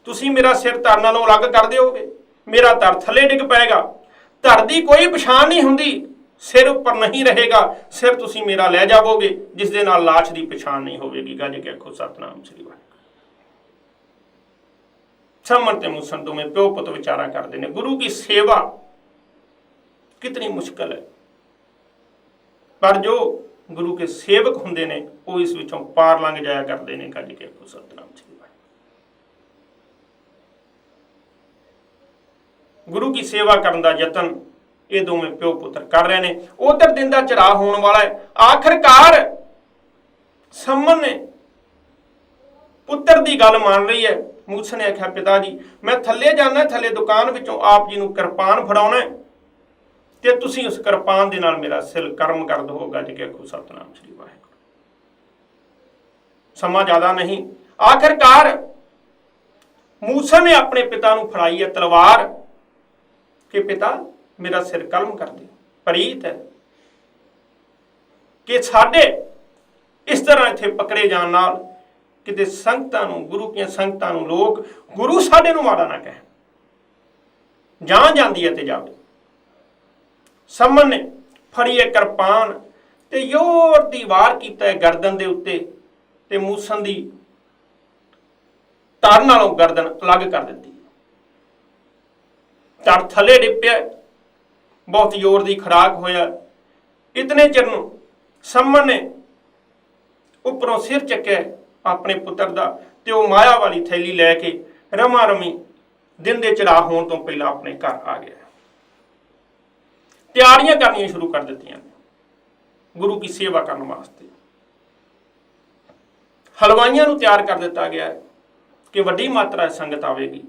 ਤੁਸੀਂ ਮੇਰਾ ਸਿਰ ਧੜ ਨਾਲੋਂ ਅਲੱਗ ਕਰ ਦਿਓਗੇ, ਮੇਰਾ ਧੜ ਥੱਲੇ ਡਿੱਗ ਪਏਗਾ। ਧੜ ਦੀ ਕੋਈ ਪਛਾਣ ਨਹੀਂ ਹੁੰਦੀ, ਸਿਰ ਉੱਪਰ ਨਹੀਂ ਰਹੇਗਾ, ਸਿਰ ਤੁਸੀਂ ਮੇਰਾ ਲੈ ਜਾਵੋਗੇ, ਜਿਸ ਦੇ ਨਾਲ ਲਾਸ਼ ਦੀ ਪਛਾਣ ਨਹੀਂ ਹੋਵੇਗੀ। ਗੱਜ ਕੇ ਆਖੋ ਸਤਿਨਾਮ ਸ੍ਰੀ ਵਾਹਿਗੁਰੂ। ਸਮਨ ਤੇ ਮੂਸਾ ਦੋਵੇਂ ਪਿਓ ਪੁੱਤ ਵਿਚਾਰਾਂ ਕਰਦੇ ਨੇ, ਗੁਰੂ ਕੀ ਸੇਵਾ ਕਿਤਨੀ ਮੁਸ਼ਕਲ ਹੈ, ਪਰ ਜੋ ਗੁਰੂ ਕੇ ਸੇਵਕ ਹੁੰਦੇ ਨੇ ਉਹ ਇਸ ਵਿੱਚੋਂ ਪਾਰ ਲੰਘ ਜਾਇਆ ਕਰਦੇ ਨੇ। ਗੱਜ ਕੇ ਆਖੋ ਸਤਿਨਾਮ ਸ੍ਰੀ ਵਾਹਿਗੁਰੂ। ਗੁਰੂ ਕੀ ਸੇਵਾ ਕਰਨ ਦਾ ਯਤਨ ਇਹ ਦੋਵੇਂ ਪਿਓ ਪੁੱਤਰ ਕਰ ਰਹੇ ਨੇ। ਉਧਰ ਦਿਨ ਦਾ ਚੜ੍ਹਾਅ ਹੋਣ ਵਾਲਾ ਹੈ। ਆਖਰਕਾਰ ਸਮਨ ਨੇ ਪੁੱਤਰ ਦੀ ਗੱਲ ਮੰਨ ਰਹੀ ਹੈ। ਮੂਸਾ ਨੇ ਆਖਿਆ, ਪਿਤਾ ਜੀ ਮੈਂ ਥੱਲੇ ਜਾਣਾ, ਥੱਲੇ ਦੁਕਾਨ ਵਿੱਚੋਂ ਆਪ ਜੀ ਨੂੰ ਕਿਰਪਾਨ ਫੜਾਉਣਾ ਤੇ ਤੁਸੀਂ ਉਸ ਕਿਰਪਾਨ ਦੇ ਨਾਲ ਮੇਰਾ ਸਿਰ ਕਰਮ ਕਰ ਦਿਓ। ਗੱਜ ਕੇ ਆਖੋ ਸਤਿਨਾਮ ਸ੍ਰੀ ਵਾਹਿਗੁਰੂ। ਸਮਾਂ ਜ਼ਿਆਦਾ ਨਹੀਂ। ਆਖਰਕਾਰ ਮੂਸਾ ਨੇ ਆਪਣੇ ਪਿਤਾ ਨੂੰ ਫੜਾਈ ਹੈ ਤਲਵਾਰ ਕਿ ਪਿਤਾ ਮੇਰਾ ਸਿਰ ਕਲਮ ਕਰ ਦਿਓ। ਪ੍ਰੀਤ ਹੈ ਕਿ ਸਾਡੇ ਇਸ ਤਰ੍ਹਾਂ ਇੱਥੇ ਪਕੜੇ ਜਾਣ ਨਾਲ ਕਿਤੇ ਸੰਗਤਾਂ ਨੂੰ, ਗੁਰੂ ਦੀਆਂ ਸੰਗਤਾਂ ਨੂੰ, ਲੋਕ ਗੁਰੂ ਸਾਡੇ ਨੂੰ ਮਾੜਾ ਨਾ ਕਹਿਣ। ਜਾਨ ਜਾਂਦੀ ਹੈ ਤੇ ਜਾਵੇ। ਸਮਨ ਨੇ ਫੜੀ ਹੈ ਕਿਰਪਾਨ ਤੇ ਜ਼ੋਰ ਦੀ ਵਾਰ ਕੀਤਾ ਹੈ ਗਰਦਨ ਦੇ ਉੱਤੇ, ਤੇ ਮੂਸਾ ਦੀ ਧੜ ਨਾਲੋਂ ਗਰਦਨ ਅਲੱਗ ਕਰ ਦਿੱਤੀ। ਧੜ ਥੱਲੇ ਡਿੱਪਿਆ, ਬਹੁਤ ਜ਼ੋਰ ਦੀ ਖੜਾਕ ਹੋਇਆ। ਇਤਨੇ ਚਿਰ ਨੂੰ ਸਮਨ ਨੇ ਉੱਪਰੋਂ ਸਿਰ ਚੱਕਿਆ ਆਪਣੇ ਪੁੱਤਰ ਦਾ, ਤੇ ਉਹ ਮਾਇਆ ਵਾਲੀ ਥੈਲੀ ਲੈ ਕੇ ਰਮਾ ਰਮੀ ਦਿਨ ਦੇ ਚੜ੍ਹਾਅ ਹੋਣ ਤੋਂ ਪਹਿਲਾਂ ਆਪਣੇ ਘਰ ਆ ਗਿਆ। ਤਿਆਰੀਆਂ ਕਰਨੀਆਂ ਸ਼ੁਰੂ ਕਰ ਦਿੱਤੀਆਂ ਗੁਰੂ ਕੀ ਸੇਵਾ ਕਰਨ ਵਾਸਤੇ। ਹਲਵਾਈਆਂ ਨੂੰ ਤਿਆਰ ਕਰ ਦਿੱਤਾ ਗਿਆ ਕਿ ਵੱਡੀ ਮਾਤਰਾ ਸੰਗਤ ਆਵੇਗੀ।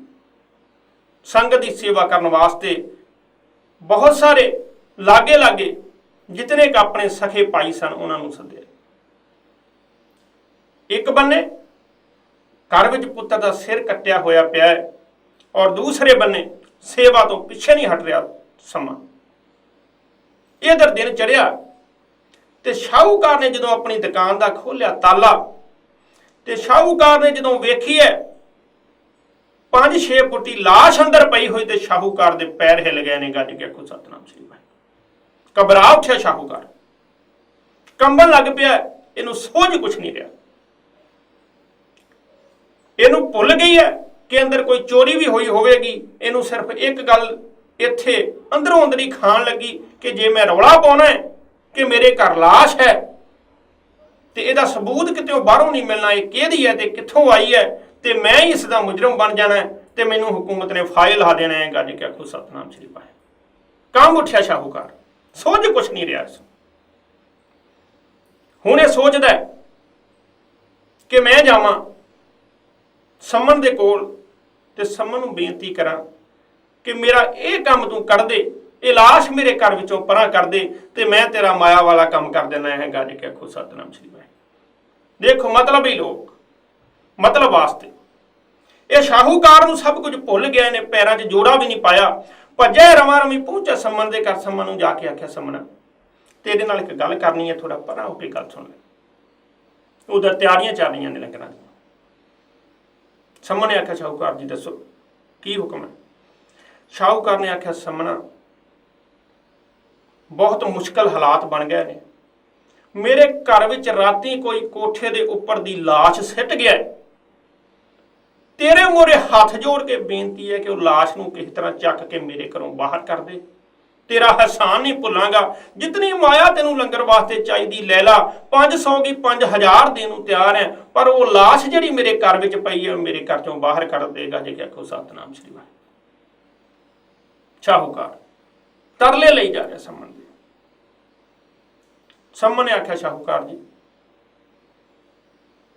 ਸੰਗਤ ਦੀ ਸੇਵਾ ਕਰਨ ਵਾਸਤੇ ਬਹੁਤ ਸਾਰੇ ਲਾਗੇ ਜਿਤਨੇ ਕ ਆਪਣੇ ਸਖੇ ਭਾਈ ਸਨ ਉਹਨਾਂ ਨੂੰ ਸੱਦਿਆ। ਇੱਕ ਬੰਨੇ ਘਰ ਵਿੱਚ ਪੁੱਤਰ ਦਾ ਸਿਰ ਕੱਟਿਆ ਹੋਇਆ ਪਿਆ ਹੈ, ਔਰ ਦੂਸਰੇ ਬੰਨੇ ਸੇਵਾ ਤੋਂ ਪਿੱਛੇ ਨਹੀਂ ਹਟ ਰਿਹਾ ਸਮਾਂ। ਇਧਰ ਦਿਨ ਚੜਿਆ ਤੇ ਸ਼ਾਹੂਕਾਰ ਨੇ ਜਦੋਂ ਆਪਣੀ ਦੁਕਾਨ ਦਾ ਖੋਲਿਆ ਤਾਲਾ ਤੇ ਸ਼ਾਹੂਕਾਰ ਨੇ ਜਦੋਂ ਵੇਖੀ ਹੈ 5-6 ਫੁੱਟੀ ਲਾਸ਼ ਅੰਦਰ ਪਈ ਹੋਈ ਤੇ ਸ਼ਾਹੂਕਾਰ ਦੇ ਪੈਰ ਹਿੱਲ ਗਏ ਨੇ। ਗੱਜ ਕੇ ਆਖੋ ਸਤਨਾਮ ਸ੍ਰੀ ਵਾਹਿਗੁਰੂ। ਘਬਰਾ ਉੱਠਿਆ ਸ਼ਾਹੂਕਾਰ, ਕੰਬਣ ਲੱਗ ਪਿਆ। ਇਹਨੂੰ ਸੋਝ ਕੁਛ ਨਹੀਂ ਰਿਹਾ। ਇਹਨੂੰ ਭੁੱਲ ਗਈ ਹੈ ਕਿ ਅੰਦਰ ਕੋਈ ਚੋਰੀ ਵੀ ਹੋਈ ਹੋਵੇਗੀ। ਇਹਨੂੰ ਸਿਰਫ ਇੱਕ ਗੱਲ ਇੱਥੇ ਅੰਦਰੋਂ ਅੰਦਰੀ ਖਾਣ ਲੱਗੀ ਕਿ ਜੇ ਮੈਂ ਰੌਲਾ ਪਾਉਣਾ ਹੈ ਕਿ ਮੇਰੇ ਘਰ ਲਾਸ਼ ਹੈ ਤੇ ਇਹਦਾ ਸਬੂਤ ਕਿਤੋਂ ਬਾਹਰੋਂ ਨਹੀਂ ਮਿਲਣਾ, ਇਹ ਕਿਹਦੀ ਹੈ ਤੇ ਕਿੱਥੋਂ ਆਈ ਹੈ ਤੇ ਮੈਂ ਹੀ ਇਸ ਦਾ ਮੁਜਰਮ ਬਣ ਜਾਣਾ ਤੇ ਮੈਨੂੰ ਹੁਕੂਮਤ ਨੇ ਫਾਇਲ ਲਾ ਦੇਣਾ ਹੈ। ਗੱਜ ਕੇ ਆਖੋ ਸਤਨਾਮ ਸ੍ਰੀ ਵਾਹਿਗੁਰੂ। ਕੰਮ ਉੱਠਿਆ ਸ਼ਾਹੂਕਾਰ, ਸੋਝ ਕੁਛ ਨਹੀਂ ਰਿਹਾ। ਹੁਣ ਇਹ ਸੋਚਦਾ ਕਿ ਮੈਂ ਜਾਵਾਂ ਸਮਨ ਦੇ ਕੋਲ ਤੇ ਸਮਨ ਨੂੰ ਬੇਨਤੀ ਕਰਾਂ ਕਿ ਮੇਰਾ ਇਹ ਕੰਮ ਤੂੰ ਕਰ ਦੇ, ਇਹ ਲਾਸ਼ ਮੇਰੇ ਘਰ ਵਿੱਚੋਂ ਪਰਾਂ ਕਰ ਦੇ ਤੇ ਮੈਂ ਤੇਰਾ ਮਾਇਆ ਵਾਲਾ ਕੰਮ ਕਰ ਦੇਣਾ ਹੈ। ਗੱਜ ਕੇ ਆਖੋ ਸਤਨਾਮ ਸ੍ਰੀ ਵਾਹਿਗੁਰੂ। ਦੇਖੋ ਮਤਲਬ ਹੀ ਲੋਕ ਮਤਲਬ ਵਾਸਤੇ ਇਹ ਸ਼ਾਹੂਕਾਰ ਨੂੰ ਸਭ ਕੁਝ ਭੁੱਲ ਗਏ ਨੇ, ਪੈਰਾਂ 'ਚ ਜੋੜਾ ਵੀ ਨਹੀਂ ਪਾਇਆ। ਭੱਜਿਆ ਰਵਾਂ ਰਵੀ ਪਹੁੰਚਿਆ ਸਮਨ ਦੇ ਘਰ। ਸਮਨ ਨੂੰ ਜਾ ਕੇ ਆਖਿਆ ਸਮਨਾ ਤੇਰੇ ਨਾਲ ਇੱਕ ਗੱਲ ਕਰਨੀ ਹੈ, ਥੋੜਾ ਪਰਾਂ ਹੋ ਕੇ ਗੱਲ ਸੁਣ ਲੈ। ਉਧਰ ਤਿਆਰੀਆਂ ਚੱਲ ਰਹੀਆਂ ਨੇ ਲੰਗਰਾਂ ਦੀਆਂ। ਸਮਨ ਨੇ ਆਖਿਆ ਸ਼ਾਹੂਕਾਰ ਜੀ ਦੱਸੋ ਕੀ ਹੁਕਮ ਹੈ। ਸ਼ਾਹੂਕਾਰ ਨੇ ਆਖਿਆ ਸਮਨਾ ਬਹੁਤ ਮੁਸ਼ਕਲ ਹਾਲਾਤ ਬਣ ਗਏ ਨੇ। ਮੇਰੇ ਘਰ ਵਿੱਚ ਰਾਤੀ ਕੋਈ ਕੋਠੇ ਦੇ ਉੱਪਰ ਦੀ ਲਾਸ਼ ਸਿੱਟ ਗਿਆ। ਤੇਰੇ ਮੂਹਰੇ ਹੱਥ ਜੋੜ ਕੇ ਬੇਨਤੀ ਹੈ ਕਿ ਉਹ ਲਾਸ਼ ਨੂੰ ਕਿਸੇ ਤਰ੍ਹਾਂ ਚੱਕ ਕੇ ਮੇਰੇ ਘਰੋਂ ਬਾਹਰ ਕਰ ਦੇ। ਤੇਰਾ ਅਹਿਸਾਨ ਨਹੀਂ ਭੁੱਲਾਂਗਾ। ਜਿਤਨੀ ਮਾਇਆ ਤੈਨੂੰ ਲੰਗਰ ਵਾਸਤੇ ਚਾਹੀਦੀ ਲੈ ਲਾ, 500 ਕੀ 5000 ਦੇਣ ਨੂੰ ਤਿਆਰ ਹੈ, ਪਰ ਉਹ ਲਾਸ਼ ਜਿਹੜੀ ਮੇਰੇ ਘਰ ਵਿੱਚ ਪਈ ਹੈ ਮੇਰੇ ਘਰ ਚੋਂ ਬਾਹਰ ਕਰ ਦੇਗਾ। ਜੇ ਆਖੋ ਸਤਨਾਮ ਸ੍ਰੀ ਵਾਹਿਗੁਰੂ। ਸ਼ਾਹੂਕਾਰ ਤਰਲੇ ਲਈ ਜਾ ਰਿਹਾ ਸਮਨ ਦੇ। ਸਮਨ ਨੇ ਆਖਿਆ ਸ਼ਾਹੂਕਾਰ ਜੀ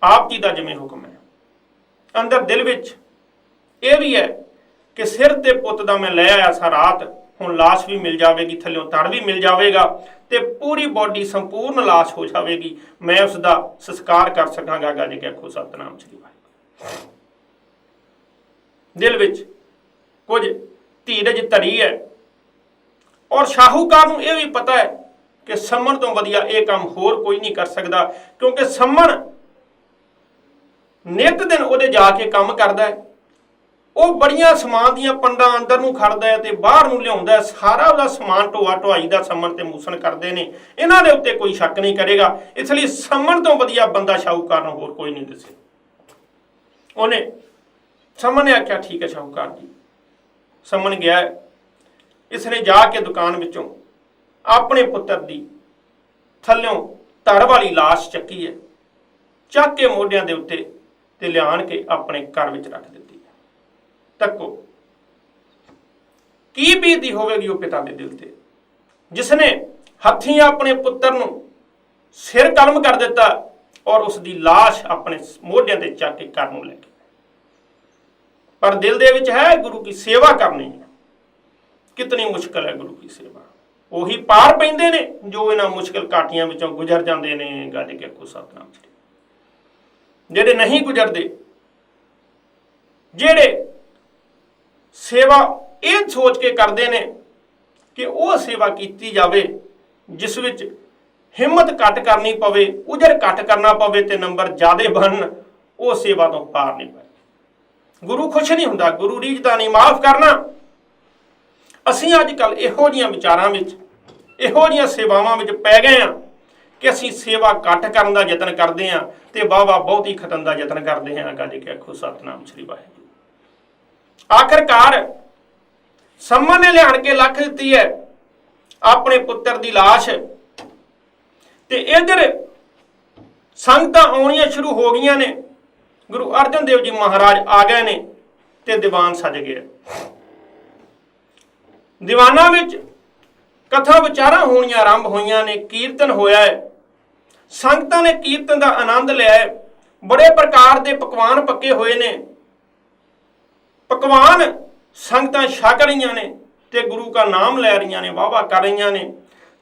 ਆਪ ਜੀ ਦਾ ਜਿਵੇਂ ਹੁਕਮ ਹੈ। ਅੰਦਰ ਦਿਲ ਵਿੱਚ ਇਹ ਵੀ ਹੈ ਕਿ ਸਿਰ ਤੇ ਪੁੱਤ ਦਾ ਮੈਂ ਲੈ ਆਇਆ ਸਾਂ ਰਾਤ, ਹੁਣ ਲਾਸ਼ ਵੀ ਮਿਲ ਜਾਵੇਗੀ, ਥੱਲਿਓਂ ਤੜ ਵੀ ਮਿਲ ਜਾਵੇਗਾ ਤੇ ਪੂਰੀ ਬੋਡੀ ਸੰਪੂਰਨ ਲਾਸ਼ ਹੋ ਜਾਵੇਗੀ। ਮੈਂ ਉਸ ਦਾ ਸੰਸਕਾਰ ਕਰ ਸਕਾਂਗਾ। ਗੱਜ ਕੇ ਆਖੋ ਸਤਨਾਮ ਸ੍ਰੀ ਵਾਹਿਗੁਰੂ। ਦਿਲ ਵਿੱਚ ਕੁਝ ਧੀਰਜ ਧਰੀ ਹੈ ਔਰ ਸ਼ਾਹੂਕਾਰ ਨੂੰ ਇਹ ਵੀ ਪਤਾ ਹੈ ਕਿ ਸਮਨ ਤੋਂ ਵਧੀਆ ਇਹ ਕੰਮ ਹੋਰ ਕੋਈ ਨਹੀਂ ਕਰ ਸਕਦਾ, ਕਿਉਂਕਿ ਸਮਨ ਨਿਤ ਦਿਨ ਉਹਦੇ ਜਾ ਕੇ ਕੰਮ ਕਰਦਾ ਹੈ। ਉਹ ਬੜੀਆਂ ਸਮਾਨ ਦੀਆਂ ਪੰਡਾਂ ਅੰਦਰ ਨੂੰ ਖੜਦਾ ਹੈ ਤੇ ਬਾਹਰ ਨੂੰ ਲਿਆਉਂਦਾ ਹੈ। ਸਾਰਾ ਉਹਦਾ ਸਮਾਨ ਢੋਆ ਢੁਆਈ ਦਾ ਸਮਨ ਤੇ ਮੂਸਨ ਕਰਦੇ ਨੇ। ਇਹਨਾਂ ਦੇ ਉੱਤੇ ਕੋਈ ਸ਼ੱਕ ਨਹੀਂ ਕਰੇਗਾ। ਇਸ ਲਈ ਸਮਨ ਤੋਂ ਵਧੀਆ ਬੰਦਾ ਸ਼ਾਹੂਕਾਰ ਨੂੰ ਹੋਰ ਕੋਈ ਨਹੀਂ ਦਿਸੇ। ਉਹਨੇ ਸਮਨ ਨੇ ਆਖਿਆ ਠੀਕ ਹੈ ਸ਼ਾਹੂਕਾਰ ਜੀ। ਸਮਨ ਗਿਆ। ਇਸਨੇ ਜਾ ਕੇ ਦੁਕਾਨ ਵਿੱਚੋਂ ਆਪਣੇ ਪੁੱਤਰ ਦੀ ਥੱਲਿਓਂ ਧੜ ਵਾਲੀ ਲਾਸ਼ ਚੱਕੀ ਹੈ, ਚੱਕ ਕੇ ਮੋਢਿਆਂ ਦੇ ਉੱਤੇ ਤੇ ਲਿਆਣ ਕੇ ਆਪਣੇ ਘਰ ਵਿੱਚ ਰੱਖ ਦਿੱਤੀ। ਤੱਕੋ ਕੀ ਬੀਤਦੀ ਹੋਵੇਗੀ ਉਹ ਪਿਤਾ ਦੇ ਦਿਲ ਤੇ, ਜਿਸਨੇ ਹੱਥੀਂ ਆਪਣੇ ਪੁੱਤਰ ਨੂੰ ਸਿਰ ਕਲਮ ਕਰ ਦਿੱਤਾ ਔਰ ਉਸ ਦੀ ਲਾਸ਼ ਆਪਣੇ ਮੋਢਿਆਂ ਤੇ ਚੱਕ ਕੇ ਘਰ ਨੂੰ ਲੈ ਕੇ। ਪਰ ਦਿਲ ਦੇ ਵਿੱਚ ਹੈ ਗੁਰੂ ਕੀ ਸੇਵਾ ਕਰਨੀ ਹੈ। ਕਿਤਨੀ ਮੁਸ਼ਕਲ ਹੈ ਗੁਰੂ ਕੀ ਸੇਵਾ। ਉਹੀ ਪਾਰ ਪੈਂਦੇ ਨੇ ਜੋ ਇਹਨਾਂ ਮੁਸ਼ਕਲ ਘਾਟੀਆਂ ਵਿੱਚੋਂ ਗੁਜ਼ਰ ਜਾਂਦੇ ਨੇ। ਗੱਜ ਕੇ ਆਖੋ ਸਤਨਾਮ ਸ੍ਰੀ। ਜਿਹੜੇ ਨਹੀਂ ਗੁਜ਼ਰਦੇ, ਜਿਹੜੇ ਸੇਵਾ ਇਹ ਸੋਚ ਕੇ ਕਰਦੇ ਨੇ ਕਿ ਉਹ ਸੇਵਾ ਕੀਤੀ ਜਾਵੇ ਜਿਸ ਵਿੱਚ ਹਿੰਮਤ ਘੱਟ ਕਰਨੀ ਪਵੇ, ਉਜਰ ਘੱਟ ਕਰਨਾ ਪਵੇ ਤੇ ਨੰਬਰ ਜ਼ਿਆਦੇ ਬਣਨ, ਉਹ ਸੇਵਾ ਤੋਂ ਪਾਰ ਨਹੀਂ ਪਏ। ਗੁਰੂ ਖੁਸ਼ ਨਹੀਂ ਹੁੰਦਾ। ਗੁਰੂ ਰੀਝਦਾ ਨਹੀਂ ਮਾਫ ਕਰਨਾ। ਅਸੀਂ ਅੱਜ ਕੱਲ੍ਹ ਇਹੋ ਜਿਹੀਆਂ ਵਿਚਾਰਾਂ ਵਿੱਚ, ਇਹੋ ਜਿਹੀਆਂ ਸੇਵਾਵਾਂ ਵਿੱਚ ਪੈ ਗਏ ਹਾਂ ਕਿ ਅਸੀਂ ਸੇਵਾ ਘੱਟ ਕਰਨ ਦਾ ਯਤਨ ਕਰਦੇ ਹਾਂ ਤੇ ਵਾਹ-ਵਾਹ ਬਹੁਤੀ ਖਤਨ ਦਾ ਯਤਨ ਕਰਦੇ ਹਾਂ। ਗੱਜ ਕੇ ਆਖੋ ਸਤਨਾਮ ਸ੍ਰੀ ਵਾਹਿਗੁਰੂ। ਆਖਰਕਾਰ ਸਮਨ ਨੇ ਲਿਆਣ ਕੇ ਲੱਖ ਦਿੱਤੀ ਹੈ ਆਪਣੇ ਪੁੱਤਰ ਦੀ ਲਾਸ਼ ਤੇ ਇਧਰ ਸੰਗਤਾਂ ਆਉਣੀਆਂ ਸ਼ੁਰੂ ਹੋ ਗਈਆਂ ਨੇ। ਗੁਰੂ ਅਰਜਨ ਦੇਵ ਜੀ ਮਹਾਰਾਜ ਆ ਗਏ ਨੇ ਤੇ ਦੀਵਾਨ ਸਜ ਗਿਆ। ਦੀਵਾਨਾਂ ਵਿੱਚ ਕਥਾ ਵਿਚਾਰਾਂ ਹੋਣੀਆਂ ਆਰੰਭ ਹੋਈਆਂ ਨੇ। ਕੀਰਤਨ ਹੋਇਆ ਹੈ। ਸੰਗਤਾਂ ਨੇ ਕੀਰਤਨ ਦਾ ਆਨੰਦ ਲਿਆ ਹੈ। ਬੜੇ ਪ੍ਰਕਾਰ ਦੇ ਪਕਵਾਨ ਪੱਕੇ ਹੋਏ ਨੇ। ਪਕਵਾਨ ਸੰਗਤਾਂ ਛਕ ਰਹੀਆਂ ਨੇ ਤੇ ਗੁਰੂ ਦਾ ਨਾਮ ਲੈ ਰਹੀਆਂ ਨੇ, ਵਾਹਵਾ ਕਰ ਰਹੀਆਂ ਨੇ।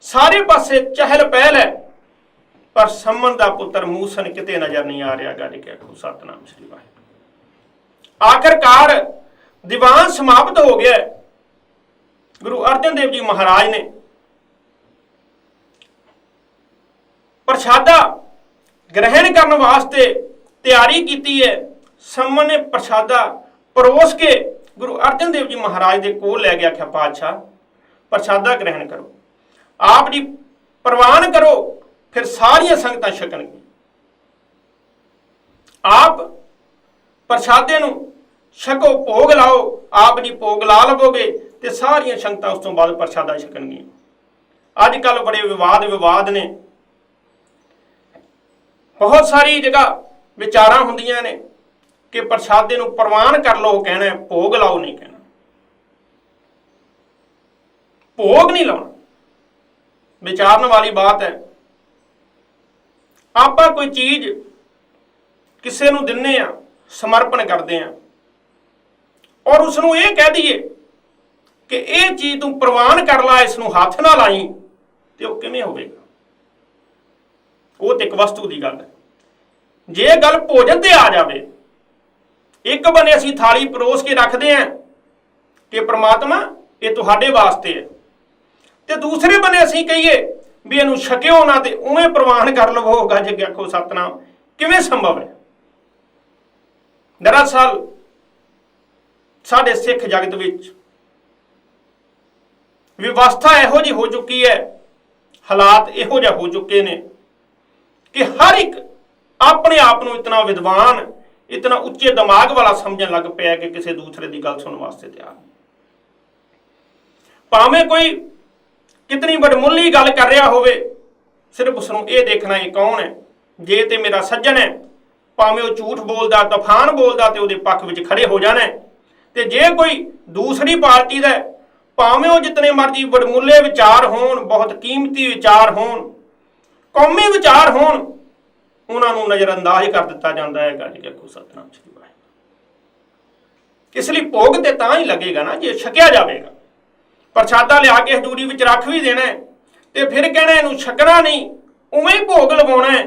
ਸਾਰੇ ਪਾਸੇ ਚਹਿਲ ਪਹਿਲ ਹੈ, ਪਰ ਸਮਨ ਦਾ ਪੁੱਤਰ ਮੂਸਨ ਕਿਤੇ ਨਜ਼ਰ ਨਹੀਂ ਆ ਰਿਹਾ। ਗੱਜ ਕੇ ਆਖੋ ਸਤਨਾਮ ਸ੍ਰੀ ਵਾਹਿਗੁਰੂ। ਆਖਰਕਾਰ ਦੀਵਾਨ ਸਮਾਪਤ ਹੋ ਗਿਆ। ਗੁਰੂ ਅਰਜਨ ਦੇਵ ਜੀ ਮਹਾਰਾਜ ਨੇ ਪ੍ਰਸ਼ਾਦਾ ਗ੍ਰਹਿਣ ਕਰਨ ਵਾਸਤੇ ਤਿਆਰੀ ਕੀਤੀ ਹੈ। ਸੰਮਨ ਨੇ ਪ੍ਰਸ਼ਾਦਾ ਪਰੋਸ ਕੇ ਗੁਰੂ ਅਰਜਨ ਦੇਵ ਜੀ ਮਹਾਰਾਜ ਦੇ ਕੋਲ ਲੈ ਗਿਆ। ਆਖਿਆ ਪਾਤਸ਼ਾਹ ਪ੍ਰਸ਼ਾਦਾ ਗ੍ਰਹਿਣ ਕਰੋ, ਆਪ ਜੀ ਪ੍ਰਵਾਨ ਕਰੋ, ਫਿਰ ਸਾਰੀਆਂ ਸੰਗਤਾਂ ਛਕਣਗੀਆਂ। ਆਪ ਪ੍ਰਸ਼ਾਦੇ ਨੂੰ ਛਕੋ, ਭੋਗ ਲਾਓ, ਆਪ ਜੀ ਭੋਗ ਲਾ ਲਵੋਗੇ ਤੇ ਸਾਰੀਆਂ ਸੰਗਤਾਂ ਉਸ ਤੋਂ ਬਾਅਦ ਪ੍ਰਸ਼ਾਦਾ ਛਕਣਗੀਆਂ। ਅੱਜ ਕੱਲ੍ਹ ਬੜੇ ਵਿਵਾਦ ਨੇ, ਬਹੁਤ ਸਾਰੀ ਜਗ੍ਹਾ ਵਿਚਾਰਾਂ ਹੁੰਦੀਆਂ ਨੇ ਕਿ ਪ੍ਰਸ਼ਾਦੇ ਨੂੰ ਪ੍ਰਵਾਨ ਕਰ ਲਓ ਕਹਿਣਾ, ਭੋਗ ਲਾਓ ਨਹੀਂ ਕਹਿਣਾ। ਭੋਗ ਨਹੀਂ ਲਾਉਣਾ, ਵਿਚਾਰਨ ਵਾਲੀ ਬਾਤ ਹੈ। ਆਪਾਂ ਕੋਈ ਚੀਜ਼ ਕਿਸੇ ਨੂੰ ਦਿੰਨੇ ਆ, ਸਮਰਪਣ ਕਰਦੇ ਆ, ਔਰ ਉਸ ਨੂੰ ਇਹ ਕਹਿ ਦਈਏ ਕਿ ਇਹ ਚੀਜ਼ ਤੂੰ ਪ੍ਰਵਾਨ ਕਰ ਲਾ, ਇਸ ਨੂੰ ਹੱਥ ਨਾ ਲਾਈ, ਤੇ ਉਹ ਕਿਵੇਂ ਹੋਵੇਗਾ? ਉਹ ਤੇ ਇੱਕ ਵਸਤੂ ਦੀ ਗੱਲ ਹੈ। ਜੇ ਗੱਲ ਭੋਜਨ ਤੇ ਆ ਜਾਵੇ, ਇੱਕ ਬੰਨੇ ਅਸੀਂ ਥਾਲੀ ਪਰੋਸ ਕੇ ਰੱਖਦੇ ਹਾਂ ਕਿ ਪ੍ਰਮਾਤਮਾ ਇਹ ਤੁਹਾਡੇ ਵਾਸਤੇ ਹੈ, ਤੇ ਦੂਸਰੇ ਬੰਨੇ ਅਸੀਂ ਕਹੀਏ ਵੀ ਇਹਨੂੰ ਛਕਿਓ ਨਾ ਤੇ ਉਵੇਂ ਪ੍ਰਵਾਨ ਕਰ ਲਵੋ, ਗੱਜ ਕੇ ਆਖੋ ਸਤਨਾਮ, ਕਿਵੇਂ ਸੰਭਵ ਹੈ? ਦਰਅਸਲ ਸਾਡੇ ਸਿੱਖ ਜਗਤ ਵਿੱਚ ਵਿਵਸਥਾ ਇਹੋ ਜਿਹੀ ਹੋ ਚੁੱਕੀ ਹੈ, ਹਾਲਾਤ ਇਹੋ ਜਿਹੇ ਹੋ ਚੁੱਕੇ ਨੇ ਕਿ ਹਰ ਇੱਕ ਆਪਣੇ ਆਪ ਨੂੰ ਇਤਨਾ ਵਿਦਵਾਨ, ਇਤਨਾ ਉੱਚੇ ਦਿਮਾਗ ਵਾਲਾ ਸਮਝਣ ਲੱਗ ਪਿਆ ਕਿ ਕਿਸੇ ਦੂਸਰੇ ਦੀ ਗੱਲ ਸੁਣਨ ਵਾਸਤੇ ਤਿਆਰ ਨਹੀਂ। ਭਾਵੇਂ ਕੋਈ ਕਿਤਨੀ ਵਡਮੁੱਲੀ ਗੱਲ ਕਰ ਰਿਹਾ ਹੋਵੇ, ਸਿਰਫ ਉਸ ਨੂੰ ਇਹ ਦੇਖਣਾ ਇਹ ਕੌਣ ਹੈ। ਜੇ ਤੇ ਮੇਰਾ ਸੱਜਣ ਹੈ, ਭਾਵੇਂ ਉਹ ਝੂਠ ਬੋਲਦਾ, ਤੂਫਾਨ ਬੋਲਦਾ, ਤੇ ਉਹਦੇ ਪੱਖ ਵਿੱਚ ਖੜੇ ਹੋ ਜਾਣਾ। ਤੇ ਜੇ ਕੋਈ ਦੂਸਰੀ ਪਾਰਟੀ ਦਾ, ਭਾਵੇਂ ਉਹ ਜਿਤਨੇ ਮਰਜ਼ੀ ਵਡਮੁੱਲੇ ਵਿਚਾਰ ਹੋਣ, ਬਹੁਤ ਕੀਮਤੀ ਵਿਚਾਰ ਹੋਣ, ਕੌਮੀ ਵਿਚਾਰ ਹੋਣ, ਉਹਨਾਂ ਨੂੰ ਨਜ਼ਰਅੰਦਾਜ਼ ਕਰ ਦਿੱਤਾ ਜਾਂਦਾ ਹੈ। ਗੱਜ ਕੇ ਆਖੋ ਸਤਿਨਾਮ ਸ੍ਰੀ ਵਾਹਿਗੁਰੂ। ਇਸ ਲਈ ਭੋਗ ਤੇ ਤਾਂ ਹੀ ਲੱਗੇਗਾ ਨਾ ਜੇ ਛਕਿਆ ਜਾਵੇਗਾ। ਪ੍ਰਸ਼ਾਦਾ ਲਿਆ ਕੇ ਹਜ਼ੂਰੀ ਵਿੱਚ ਰੱਖ ਵੀ ਦੇਣਾ ਤੇ ਫਿਰ ਕਹਿਣਾ ਇਹਨੂੰ ਛਕਣਾ ਨਹੀਂ, ਉਵੇਂ ਹੀ ਭੋਗ ਲਵਾਉਣਾ ਹੈ,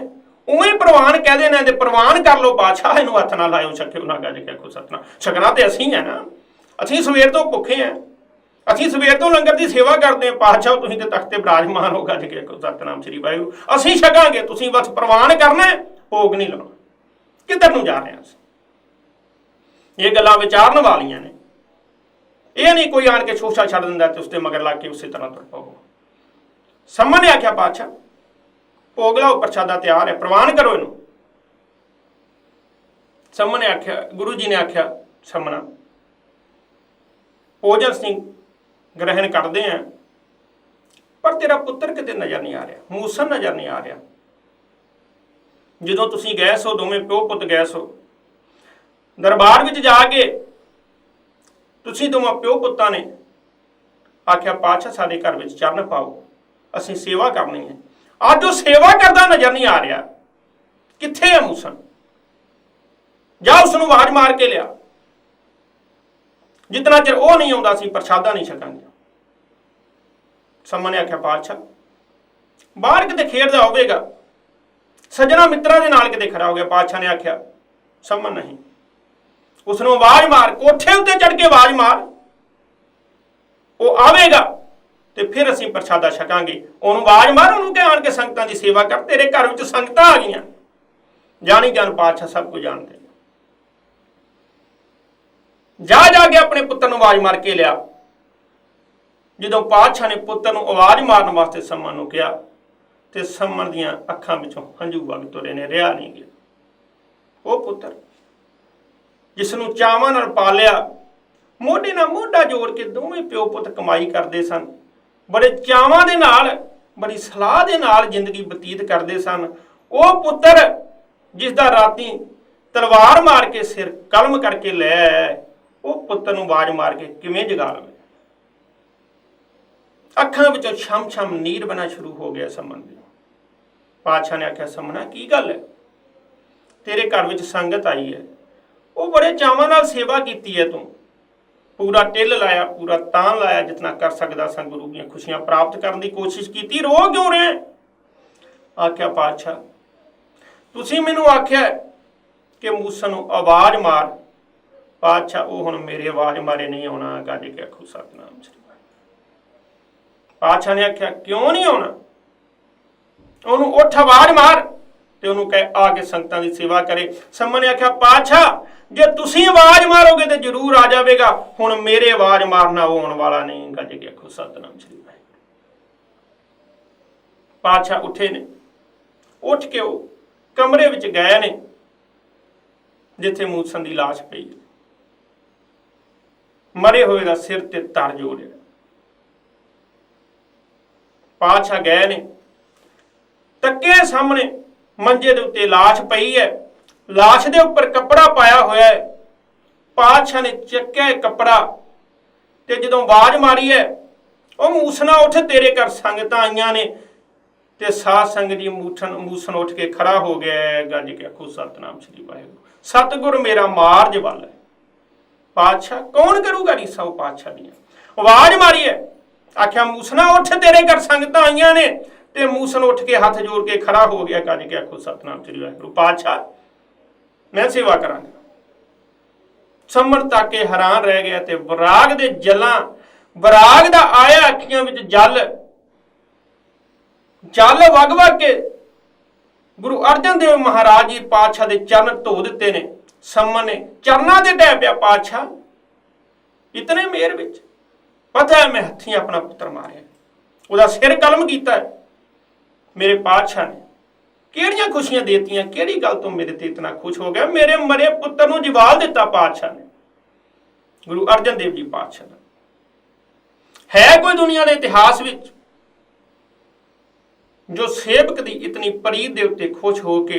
ਉਵੇਂ ਹੀ ਪ੍ਰਵਾਨ ਕਹਿ ਦੇਣਾ ਤੇ ਪ੍ਰਵਾਨ ਕਰ ਲਓ ਪਾਤਸ਼ਾਹ, ਇਹਨੂੰ ਹੱਥ ਨਾ ਲਾਇਓ, ਛਕਿਓ ਨਾ। ਗੱਜ ਕੇ ਆਖੋ ਸਤਿਨਾਮ। ਛਕਣਾ ਤੇ ਅਸੀਂ ਹੈ ਨਾ, ਅਸੀਂ ਸਵੇਰ ਤੋਂ ਭੁੱਖੇ ਹਾਂ, ਅਸੀਂ ਸਵੇਰ ਤੋਂ ਲੰਗਰ ਦੀ ਸੇਵਾ ਕਰਦੇ ਹਾਂ। ਪਾਤਸ਼ਾਹ ਤੁਸੀਂ ਤੇ ਤਖਤ ਤੇ ਬਿਰਾਜਮਾਨ ਹੋ, ਗੱਜ ਕੇ ਆਖੋ ਸਤਿਨਾਮ ਸ੍ਰੀ ਵਾਹਿਗੁਰੂ। ਅਸੀਂ ਛਕਾਂਗੇ, ਤੁਸੀਂ ਬਸ ਪ੍ਰਵਾਨ ਕਰਨਾ, ਭੋਗ ਨਹੀਂ ਲਾਉਣਾ। ਕਿੱਧਰ ਨੂੰ ਜਾ ਰਹੇ ਹਾਂ ਅਸੀਂ? ਇਹ ਗੱਲਾਂ ਵਿਚਾਰਨ ਵਾਲੀਆਂ ਨੇ। ਇਹ ਨਹੀਂ ਕੋਈ ਆਣ ਕੇ ਸ਼ੋਸ਼ਾ ਛੱਡ ਦਿੰਦਾ ਤੇ ਉਸਦੇ ਮਗਰ ਲੱਗ ਕੇ ਉਸੇ ਤਰ੍ਹਾਂ ਤੁਰ ਪਵੋ। ਸੰਮਨ ਨੇ ਆਖਿਆ ਪਾਤਸ਼ਾਹ ਭੋਗ ਲਾਓ, ਪ੍ਰਸ਼ਾਦਾ ਤਿਆਰ ਹੈ, ਪ੍ਰਵਾਨ ਕਰੋ ਇਹਨੂੰ। ਸੰਮਨ ਨੇ ਆਖਿਆ, ਗੁਰੂ ਜੀ ਨੇ ਆਖਿਆ, ਸੰਮਨਾ ਭੋਜਨ ਸਿੰਘ ਗ੍ਰਹਿਣ ਕਰਦੇ ਆ, ਪਰ ਤੇਰਾ ਪੁੱਤਰ ਕਿਤੇ ਨਜ਼ਰ ਨਹੀਂ ਆ ਰਿਹਾ, ਮੂਸਨ ਨਜ਼ਰ ਨਹੀਂ ਆ ਰਿਹਾ। ਜਦੋਂ ਤੁਸੀਂ ਗਏ ਸੋ, ਦੋਵੇਂ ਪਿਓ ਪੁੱਤ ਗਏ ਸੋ ਦਰਬਾਰ ਵਿੱਚ ਜਾ ਕੇ, ਤੁਸੀਂ ਦੋਵਾਂ ਪਿਓ ਪੁੱਤਾਂ ਨੇ ਆਖਿਆ ਪਾਤਸ਼ਾਹ ਸਾਡੇ ਘਰ ਵਿੱਚ ਚਰਨ ਪਾਓ, ਅਸੀਂ ਸੇਵਾ ਕਰਨੀ ਹੈ। ਅੱਜ ਉਹ ਸੇਵਾ ਕਰਦਾ ਨਜ਼ਰ ਨਹੀਂ ਆ ਰਿਹਾ, ਕਿੱਥੇ ਹੈ ਮੂਸਨ? ਜਾ ਉਸ ਨੂੰ ਆਵਾਜ਼ ਮਾਰ ਕੇ ਲਿਆ। ਜਿਤਨਾ ਚਿਰ ਉਹ ਨਹੀਂ ਆਉਂਦਾ ਅਸੀਂ ਪ੍ਰਸ਼ਾਦਾ ਨਹੀਂ ਛਕਾਂਗੇ। ਸੰਮਨ ਨੇ ਆਖਿਆ ਪਾਤਸ਼ਾਹ ਬਾਹਰ ਕਿਤੇ ਖੇਡਦਾ ਹੋਵੇਗਾ, ਸੱਜਣਾ ਮਿੱਤਰਾਂ ਦੇ ਨਾਲ ਕਿਤੇ ਖੜਾ ਹੋ ਗਿਆ। ਪਾਤਸ਼ਾਹ ਨੇ ਆਖਿਆ ਸੰਮਨ ਨਹੀਂ, ਉਸ ਨੂੰ ਆਵਾਜ਼ ਮਾਰ, ਕੋਠੇ ਉੱਤੇ ਚੜ੍ਹ ਕੇ ਆਵਾਜ਼ ਮਾਰ, ਉਹ ਆਵੇਗਾ ਤੇ ਫਿਰ ਅਸੀਂ ਪ੍ਰਸ਼ਾਦਾ ਛਕਾਂਗੇ। ਉਹਨੂੰ ਆਵਾਜ਼ ਮਾਰ, ਉਹਨੂੰ ਕਹਿ ਆਣ ਕੇ ਸੰਗਤਾਂ ਦੀ ਸੇਵਾ ਕਰ, ਤੇਰੇ ਘਰ ਵਿੱਚ ਸੰਗਤਾਂ ਆ ਗਈਆਂ। ਜਾਣੀ ਜਾਣ ਪਾਤਸ਼ਾਹ ਸਭ ਕੁਝ ਜਾਣਦੇ। ਜਾ ਕੇ ਆਪਣੇ ਪੁੱਤਰ ਨੂੰ ਆਵਾਜ਼ ਮਾਰ ਕੇ ਲਿਆ। ਜਦੋਂ ਪਾਤਸ਼ਾਹ ਨੇ ਪੁੱਤਰ ਨੂੰ ਆਵਾਜ਼ ਮਾਰਨ ਵਾਸਤੇ ਸੰਮਨ ਨੂੰ ਕਿਹਾ ਤੇ ਸੰਮਨ ਦੀਆਂ ਅੱਖਾਂ ਵਿੱਚੋਂ ਹੰਝੂ ਵਗ ਤੁਰੇ ਨੇ, ਰਿਹਾ ਨਹੀਂ ਗਿਆ। ਉਹ ਪੁੱਤਰ ਜਿਸ ਨੂੰ ਚਾਵਾਂ ਨਾਲ ਪਾਲਿਆ, ਮੋਢੇ ਨਾਲ ਮੋਢਾ ਜੋੜ ਕੇ ਦੋਵੇਂ ਪਿਓ ਪੁੱਤ ਕਮਾਈ ਕਰਦੇ ਸਨ, ਬੜੇ ਚਾਵਾਂ ਦੇ ਨਾਲ, ਬੜੀ ਸਲਾਹ ਦੇ ਨਾਲ ਜ਼ਿੰਦਗੀ ਬਤੀਤ ਕਰਦੇ ਸਨ। ਉਹ ਪੁੱਤਰ ਜਿਸ ਦਾ ਰਾਤੀ ਤਲਵਾਰ ਮਾਰ ਕੇ ਸਿਰ ਕਲਮ ਕਰਕੇ ਲੈ ਆਇਆ, ਉਹ ਪੁੱਤਰ ਨੂੰ ਆਵਾਜ਼ ਮਾਰ ਕੇ ਕਿਵੇਂ ਜਗਾ ਲਵੇ? ਅੱਖਾਂ ਵਿੱਚੋਂ ਛਮ-ਛਮ ਨੀਰ ਬਣਾ ਸ਼ੁਰੂ ਹੋ ਗਿਆ ਸੰਮਨ ਦੇ। ਪਾਤਸ਼ਾਹ ਨੇ ਆਖਿਆ ਸੰਮਨਾ ਕੀ ਗੱਲ ਹੈ? ਤੇਰੇ ਘਰ ਵਿੱਚ ਸੰਗਤ ਆਈ ਹੈ, ਉਹ ਬੜੇ ਚਾਵਾਂ ਨਾਲ ਸੇਵਾ ਕੀਤੀ ਹੈ, ਤੂੰ ਪੂਰਾ ਟਿੱਲ ਲਾਇਆ, ਪੂਰਾ ਤਾਣ ਲਾਇਆ, ਜਿਤਨਾ ਕਰ ਸਕਦਾ ਸਾਂ ਗੁਰੂ ਦੀਆਂ ਖੁਸ਼ੀਆਂ ਪ੍ਰਾਪਤ ਕਰਨ ਦੀ ਕੋਸ਼ਿਸ਼ ਕੀਤੀ, ਰੋ ਕਿਉਂ ਰਹੇ? ਆਖਿਆ ਪਾਤਸ਼ਾਹ ਤੁਸੀਂ ਮੈਨੂੰ ਆਖਿਆ ਕਿ ਮੂਸਾ ਨੂੰ ਆਵਾਜ਼ ਮਾਰ, पातशाह वो हुण मेरी आवाज़ मारे नहीं आउणा, गज के आखो सतनाम श्री वाहिगुरू। पातशाह ने आख्या क्यों नहीं आउणा, उन्होंने उठ आवाज़ मार ते उन्होंने कह आके संगतां दी सेवा करे। सम्मन ने आख्या पातशाह जे तुसीं आवाज़ मारोगे तो जरूर आ जाएगा, हुण मेरे आवाज़ मारना वो आउण वाला नहीं, गज के आखो सतनाम श्री वाहिगुरू। पातशाह उठे ने, उठ के वो कमरे विच गए ने जिथे मूसन की लाश पई, मरे हुए का सिर ते तर जोड़िया। पातशाह गए ने, तके सामने मंजे दे उत्ते लाश पई है, लाश दे उपर कपड़ा पाया होया है। पातशाह ने चक्या कपड़ा ते जदों आवाज़ मारी है, ओ मूसना उठ तेरे घर संगतां आईयां ने, ते साध संग जी मूसन उठ के खड़ा हो गया है, गज के आखो सतनाम श्री वाहिगुरू। सतगुर मेरा मार्ज वाल है। पातशाह कौन करूगा रीसा वो पातशाह दी, आवाज़ मारी है, आख्या मूसना उठ तेरे घर संगतां आईयां ने, ते मूसन उठ के हाथ जोड़ के खड़ा हो गया, गज के आखो सतनाम श्री वाहिगुरू। पातशाह मैं सेवा करांगा। सम्मन तक के हैरान रह गया, ते बराग दे जलां, बराग दा आया अखियां विच जल जल वग वग के गुरु अर्जन देव महाराज जी पातशाह दे चरण धो दिते ने। सम्मन ने चरनां ते ढह पिया, पातशाह इतने मेहर विच पता है मैं हत्थीं अपना पुत्र मारिया, उहदा सिर कलम कीता है। मेरे पातशाह ने किहड़ियां खुशियां देतियां, किहड़ी गल तो मेरे ते इतना खुश हो गया, मेरे मरे पुत्र नूं जवाल दिता पातशाह ने। गुरु अर्जन देव जी पातशाह ने है कोई दुनिया के इतिहास विच जो सेवक की इतनी प्रीत दे उत्ते खुश हो के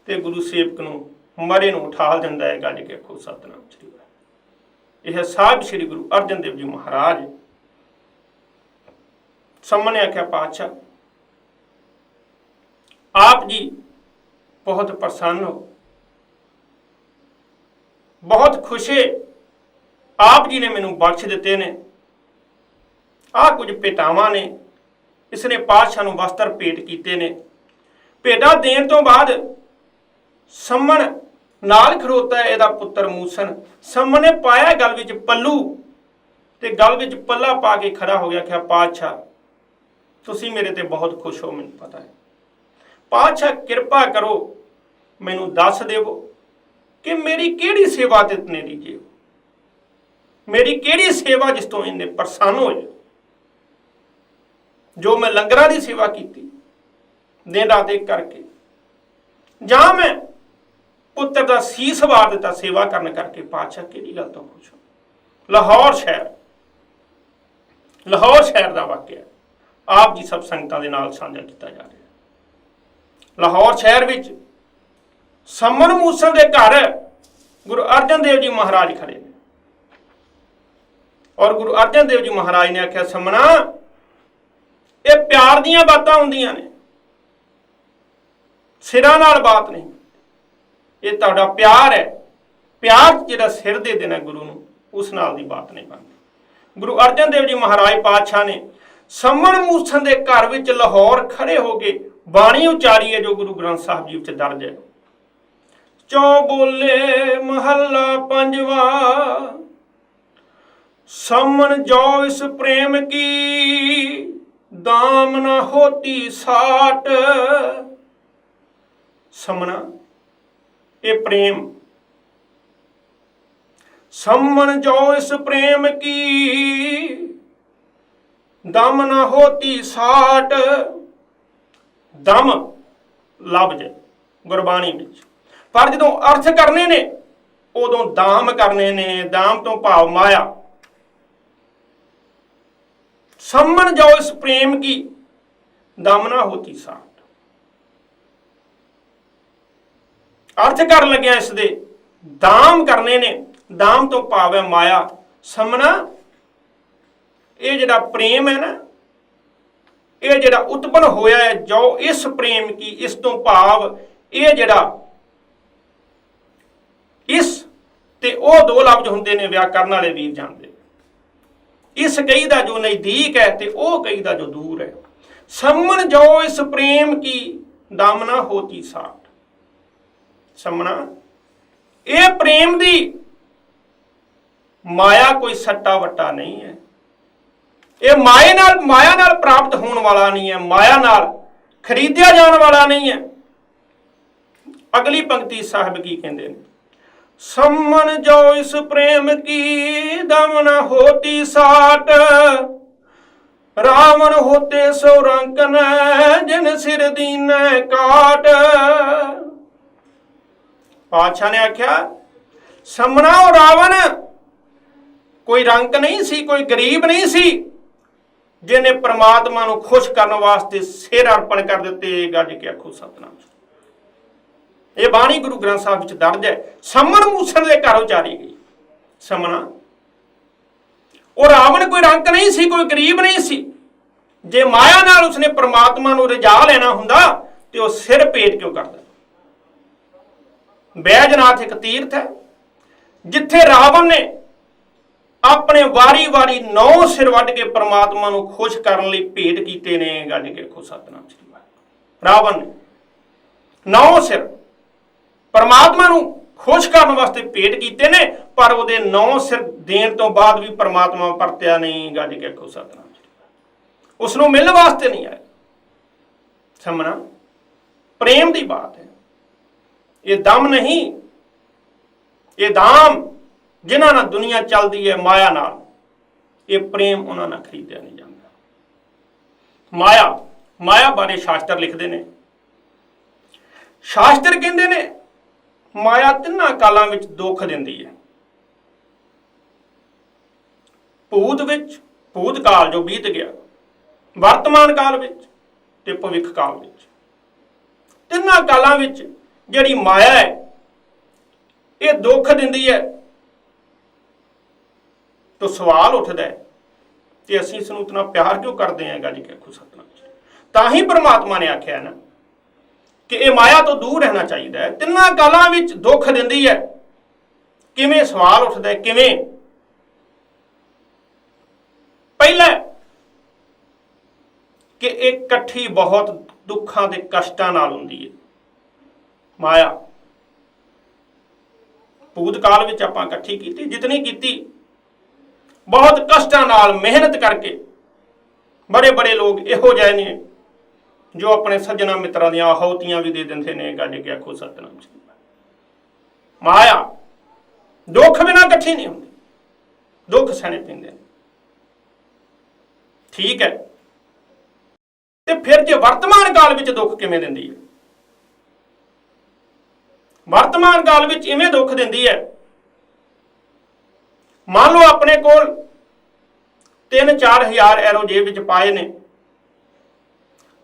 ते गुरु सेवक नूं मरे नूं उठा दिंदा है, गज के आखो सतनाम श्री वाहिगुरू। यह साहिब श्री गुरु अर्जन देव जी महाराज। सम्मन ने आख्या पातशाह आप जी बहुत प्रसन्न हो, बहुत खुशे, आप जी ने मैनू बख्श दिते ने, आ कुछ भेटावां ने, इसने पातशाह नूं वस्त्र भेट कीते ने। भेटा देण तो बाद सम्मन नाल खड़ोता है इहदा पुत्र मूसन। सम्मन ने पाया गल विच पल्लू ते गल विच पल्ला पा के खड़ा हो गया, क्या पातशाह तुसीं मेरे ते बहुत खुश हो, मैनूं पता है। पातशाह किरपा करो मैनूं दस देवो कि मेरी किहड़ी सेवा ते इतने रीझे हो, मेरी किहड़ी सेवा जिस तो इन्ने प्रसन्न होए, जो मैं लंगरां दी सेवा की दिन रात एक करके, जां मैं पुत्र दा सीस वार दिता सेवा करन करके, पातशाह किहड़ी गल तो खुश हो। लाहौर शहर दा वाकिया आप जी सब संगतां दे नाल साझा कीता जा रहा। लाहौर शहर विच सम्मन मूसन दे घर गुरु अर्जन देव जी महाराज खड़े ने, और गुरु अर्जन देव जी महाराज ने आख्या सम्मना ये प्यार दीयां बातां हुंदियां ने, सिरां नाल बात नहीं, ये तुहाडा प्यार है, प्यार जिहड़ा सिर दे देना गुरु नूं उस नाल दी बात नहीं बनदी। गुरु अर्जन देव जी महाराज पातशाह ने सम्मन मूसन दे घर विच लाहौर खड़े हो के बाणी उचारी है, जो गुरु ग्रंथ साहिब जी विच दर्ज है। चौं बोले महला पंजवा, सम्मन जो इस प्रेम की दाम न होती साट। सम्मना ये प्रेम, सम्मन जो इस प्रेम की दम न होती साट। दम लफ्ज गुरबाणी विच, पर जदों अर्थ करने ने उदों दाम करने ने, दाम तो भाव माया। सम्मन जो इस प्रेम की दम ना होती साट, अर्थ कर लग्या इस दे दाम करने ने, दाम तो भाव है माया। सम्मना ये जिहड़ा प्रेम है ना, ये जिहड़ा उत्पन्न होया है जो इस प्रेम की, इस तो भाव ये जिहड़ा इस ते ओ दो लफ्ज हुंदे ने, व्याकरण वाले वीर जानदे। इस कही दा जो नजदीक है ते ओ कही दा जो दूर है। सम्मन जो इस प्रेम की दामना होती साठ। सम्मना ये प्रेम दी ਮਾਇਆ ਕੋਈ ਸੱਟਾ ਵੱਟਾ ਨਹੀਂ ਹੈ। ਇਹ ਮਾਇਆ ਨਾਲ ਪ੍ਰਾਪਤ ਹੋਣ ਵਾਲਾ ਨਹੀਂ ਹੈ, ਮਾਇਆ ਨਾਲ ਖਰੀਦਿਆ ਜਾਣ ਵਾਲਾ ਨਹੀਂ ਹੈ। ਅਗਲੀ ਪੰਕਤੀ ਸਾਹਿਬ ਕੀ ਕਹਿੰਦੇ ਨੇ? ਸਮਨ ਜੋ ਇਸ ਪ੍ਰੇਮ ਕੀ ਦਮ ਨ ਹੋਤੀ ਸਾਟ, ਰਾਵਣ ਹੋਤੇ ਸੋ ਰੰਕਨ ਜਿਨ ਸਿਰ ਦੀਨੈ ਕਾਟ। ਪਾਤਸ਼ਾਹ ਨੇ ਆਖਿਆ ਸਮਨਾ ਉਹ ਰਾਵਣ ਕੋਈ ਰੰਕ ਨਹੀਂ ਸੀ, ਕੋਈ ਗਰੀਬ ਨਹੀਂ ਸੀ, ਜਿਹਨੇ ਪ੍ਰਮਾਤਮਾ ਨੂੰ ਖੁਸ਼ ਕਰਨ ਵਾਸਤੇ ਸਿਰ ਅਰਪਣ ਕਰ ਦਿੱਤੇ। ਗੱਜ ਕੇ ਆਖੋ ਸਤਿਨਾਮ। ਇਹ ਬਾਣੀ ਗੁਰੂ ਗ੍ਰੰਥ ਸਾਹਿਬ ਵਿੱਚ ਦਰਜ ਹੈ। ਸਮਨ ਮੂਸਣ ਦੇ ਘਰ ਉਚਾਰੀ ਗਈ। ਸਮਨਾ ਉਹ ਰਾਵਣ ਕੋਈ ਰੰਕ ਨਹੀਂ ਸੀ, ਕੋਈ ਗਰੀਬ ਨਹੀਂ ਸੀ। ਜੇ ਮਾਇਆ ਨਾਲ ਉਸਨੇ ਪ੍ਰਮਾਤਮਾ ਨੂੰ ਰਜਾ ਲੈਣਾ ਹੁੰਦਾ ਤੇ ਉਹ ਸਿਰ ਭੇਟ ਕਿਉਂ ਕਰਦਾ? ਬੈਜਨਾਥ ਇੱਕ ਤੀਰਥ ਹੈ ਜਿੱਥੇ ਰਾਵਣ ਨੇ ਆਪਣੇ ਵਾਰੀ-ਵਾਰੀ 9 ਸਿਰ ਵੱਢ ਕੇ ਪ੍ਰਮਾਤਮਾ ਨੂੰ ਖੁਸ਼ ਕਰਨ ਲਈ ਭੇਟ ਕੀਤੇ ਨੇ। ਗੱਜ ਕੇ ਆਖੋ ਸਤਿਨਾਮ ਸ੍ਰੀ ਵਾਹਿਗੁਰੂ। ਰਾਵਣ ਨੇ 9 ਸਿਰ ਪ੍ਰਮਾਤਮਾ ਨੂੰ ਖੁਸ਼ ਕਰਨ ਵਾਸਤੇ ਭੇਟ ਕੀਤੇ ਨੇ, ਪਰ ਉਹਦੇ 9 ਸਿਰ ਦੇਣ ਤੋਂ ਬਾਅਦ ਵੀ ਪ੍ਰਮਾਤਮਾ ਪਰਤਿਆ ਨਹੀਂ। ਗੱਜ ਕੇ ਆਖੋ ਸਤਿਨਾਮ। ਉਸ ਨੂੰ ਮਿਲਣ ਵਾਸਤੇ ਨਹੀਂ ਆਇਆ। ਸਮਝਣਾ ਪ੍ਰੇਮ ਦੀ ਬਾਤ ਹੈ। ਇਹ ਦਮ ਨਹੀਂ, ਇਹ ਦਾਮ ਜਿਨ੍ਹਾਂ ਨਾਲ ਦੁਨੀਆ ਚੱਲਦੀ ਹੈ ਮਾਇਆ ਨਾਲ, ਇਹ ਪ੍ਰੇਮ ਉਹਨਾਂ ਨਾਲ ਖਰੀਦਿਆ ਨਹੀਂ ਜਾਂਦਾ। ਮਾਇਆ ਬਾਰੇ ਸ਼ਾਸਤਰ ਲਿਖਦੇ ਨੇ। ਸ਼ਾਸਤਰ ਕਹਿੰਦੇ ਨੇ ਮਾਇਆ 3 ਕਾਲਾਂ ਵਿੱਚ ਦੁੱਖ ਦਿੰਦੀ ਹੈ। ਭੂਤ ਵਿੱਚ, ਭੂਤ ਕਾਲ ਜੋ ਬੀਤ ਗਿਆ, ਵਰਤਮਾਨ ਕਾਲ ਵਿੱਚ ਤੇ ਭਵਿੱਖ ਕਾਲ ਵਿੱਚ। 3 ਕਾਲਾਂ ਵਿੱਚ ਜਿਹੜੀ ਮਾਇਆ ਹੈ ਇਹ ਦੁੱਖ ਦਿੰਦੀ ਹੈ। ਤਾਂ ਸਵਾਲ ਉੱਠਦਾ ਹੈ ਕਿ ਅਸੀਂ ਇਸ ਨੂੰ ਇਤਨਾ ਪਿਆਰ ਕਿਉਂ ਕਰਦੇ ਹਾਂ? ਗੱਜ ਕੇ ਆਖੋ ਸਤਿਨਾਮ। ਤਾਂ ਹੀ ਪ੍ਰਮਾਤਮਾ ਨੇ ਆਖਿਆ ਨਾ ਕਿ ਇਹ ਮਾਇਆ ਤੋਂ ਦੂਰ ਰਹਿਣਾ ਚਾਹੀਦਾ ਹੈ। 3 ਕਾਲਾਂ ਵਿੱਚ ਦੁੱਖ ਦਿੰਦੀ ਹੈ। ਕਿਵੇਂ? ਸਵਾਲ ਉੱਠਦਾ ਹੈ ਕਿਵੇਂ? ਪਹਿਲਾ ਕਿ ਇਹ ਇਕੱਠੀ ਬਹੁਤ ਦੁੱਖਾਂ ਤੇ ਕਸ਼ਟਾਂ ਨਾਲ ਹੁੰਦੀ ਹੈ ਮਾਇਆ। ਭੂਤ ਕਾਲ ਵਿੱਚ ਆਪਾਂ ਇਕੱਠੀ ਕੀਤੀ, ਜਿਤਨੀ ਕੀਤੀ ਬਹੁਤ ਕਸ਼ਟਾਂ ਨਾਲ ਮਿਹਨਤ ਕਰਕੇ। ਬੜੇ ਲੋਕ ਇਹੋ ਜਿਹੇ ਨੇ ਜੋ ਆਪਣੇ ਸੱਜਣਾ ਮਿੱਤਰਾਂ ਦੀਆਂ ਆਹੂਤੀਆਂ ਵੀ ਦੇ ਦਿੰਦੇ ਨੇ। ਗੱਜ ਕੇ ਆਖੋ ਸਤਿਨਾਮ। ਮਾਇਆ ਦੁੱਖ ਬਿਨਾਂ ਇਕੱਠੀ ਨਹੀਂ ਹੁੰਦੀ, ਦੁੱਖ ਸਹਿਣੇ ਪੈਂਦੇ ਨੇ। ਠੀਕ ਹੈ, ਤੇ ਫਿਰ ਜੇ ਵਰਤਮਾਨ ਕਾਲ ਵਿੱਚ ਦੁੱਖ ਕਿਵੇਂ ਦਿੰਦੀ ਹੈ? ਵਰਤਮਾਨ ਕਾਲ ਵਿੱਚ ਇਵੇਂ ਦੁੱਖ ਦਿੰਦੀ ਹੈ, ਮੰਨ ਲਓ ਆਪਣੇ ਕੋਲ 3-4 ਹਜ਼ਾਰ ਐਰੋ ਜੇਬ ਵਿੱਚ ਪਾਏ ਨੇ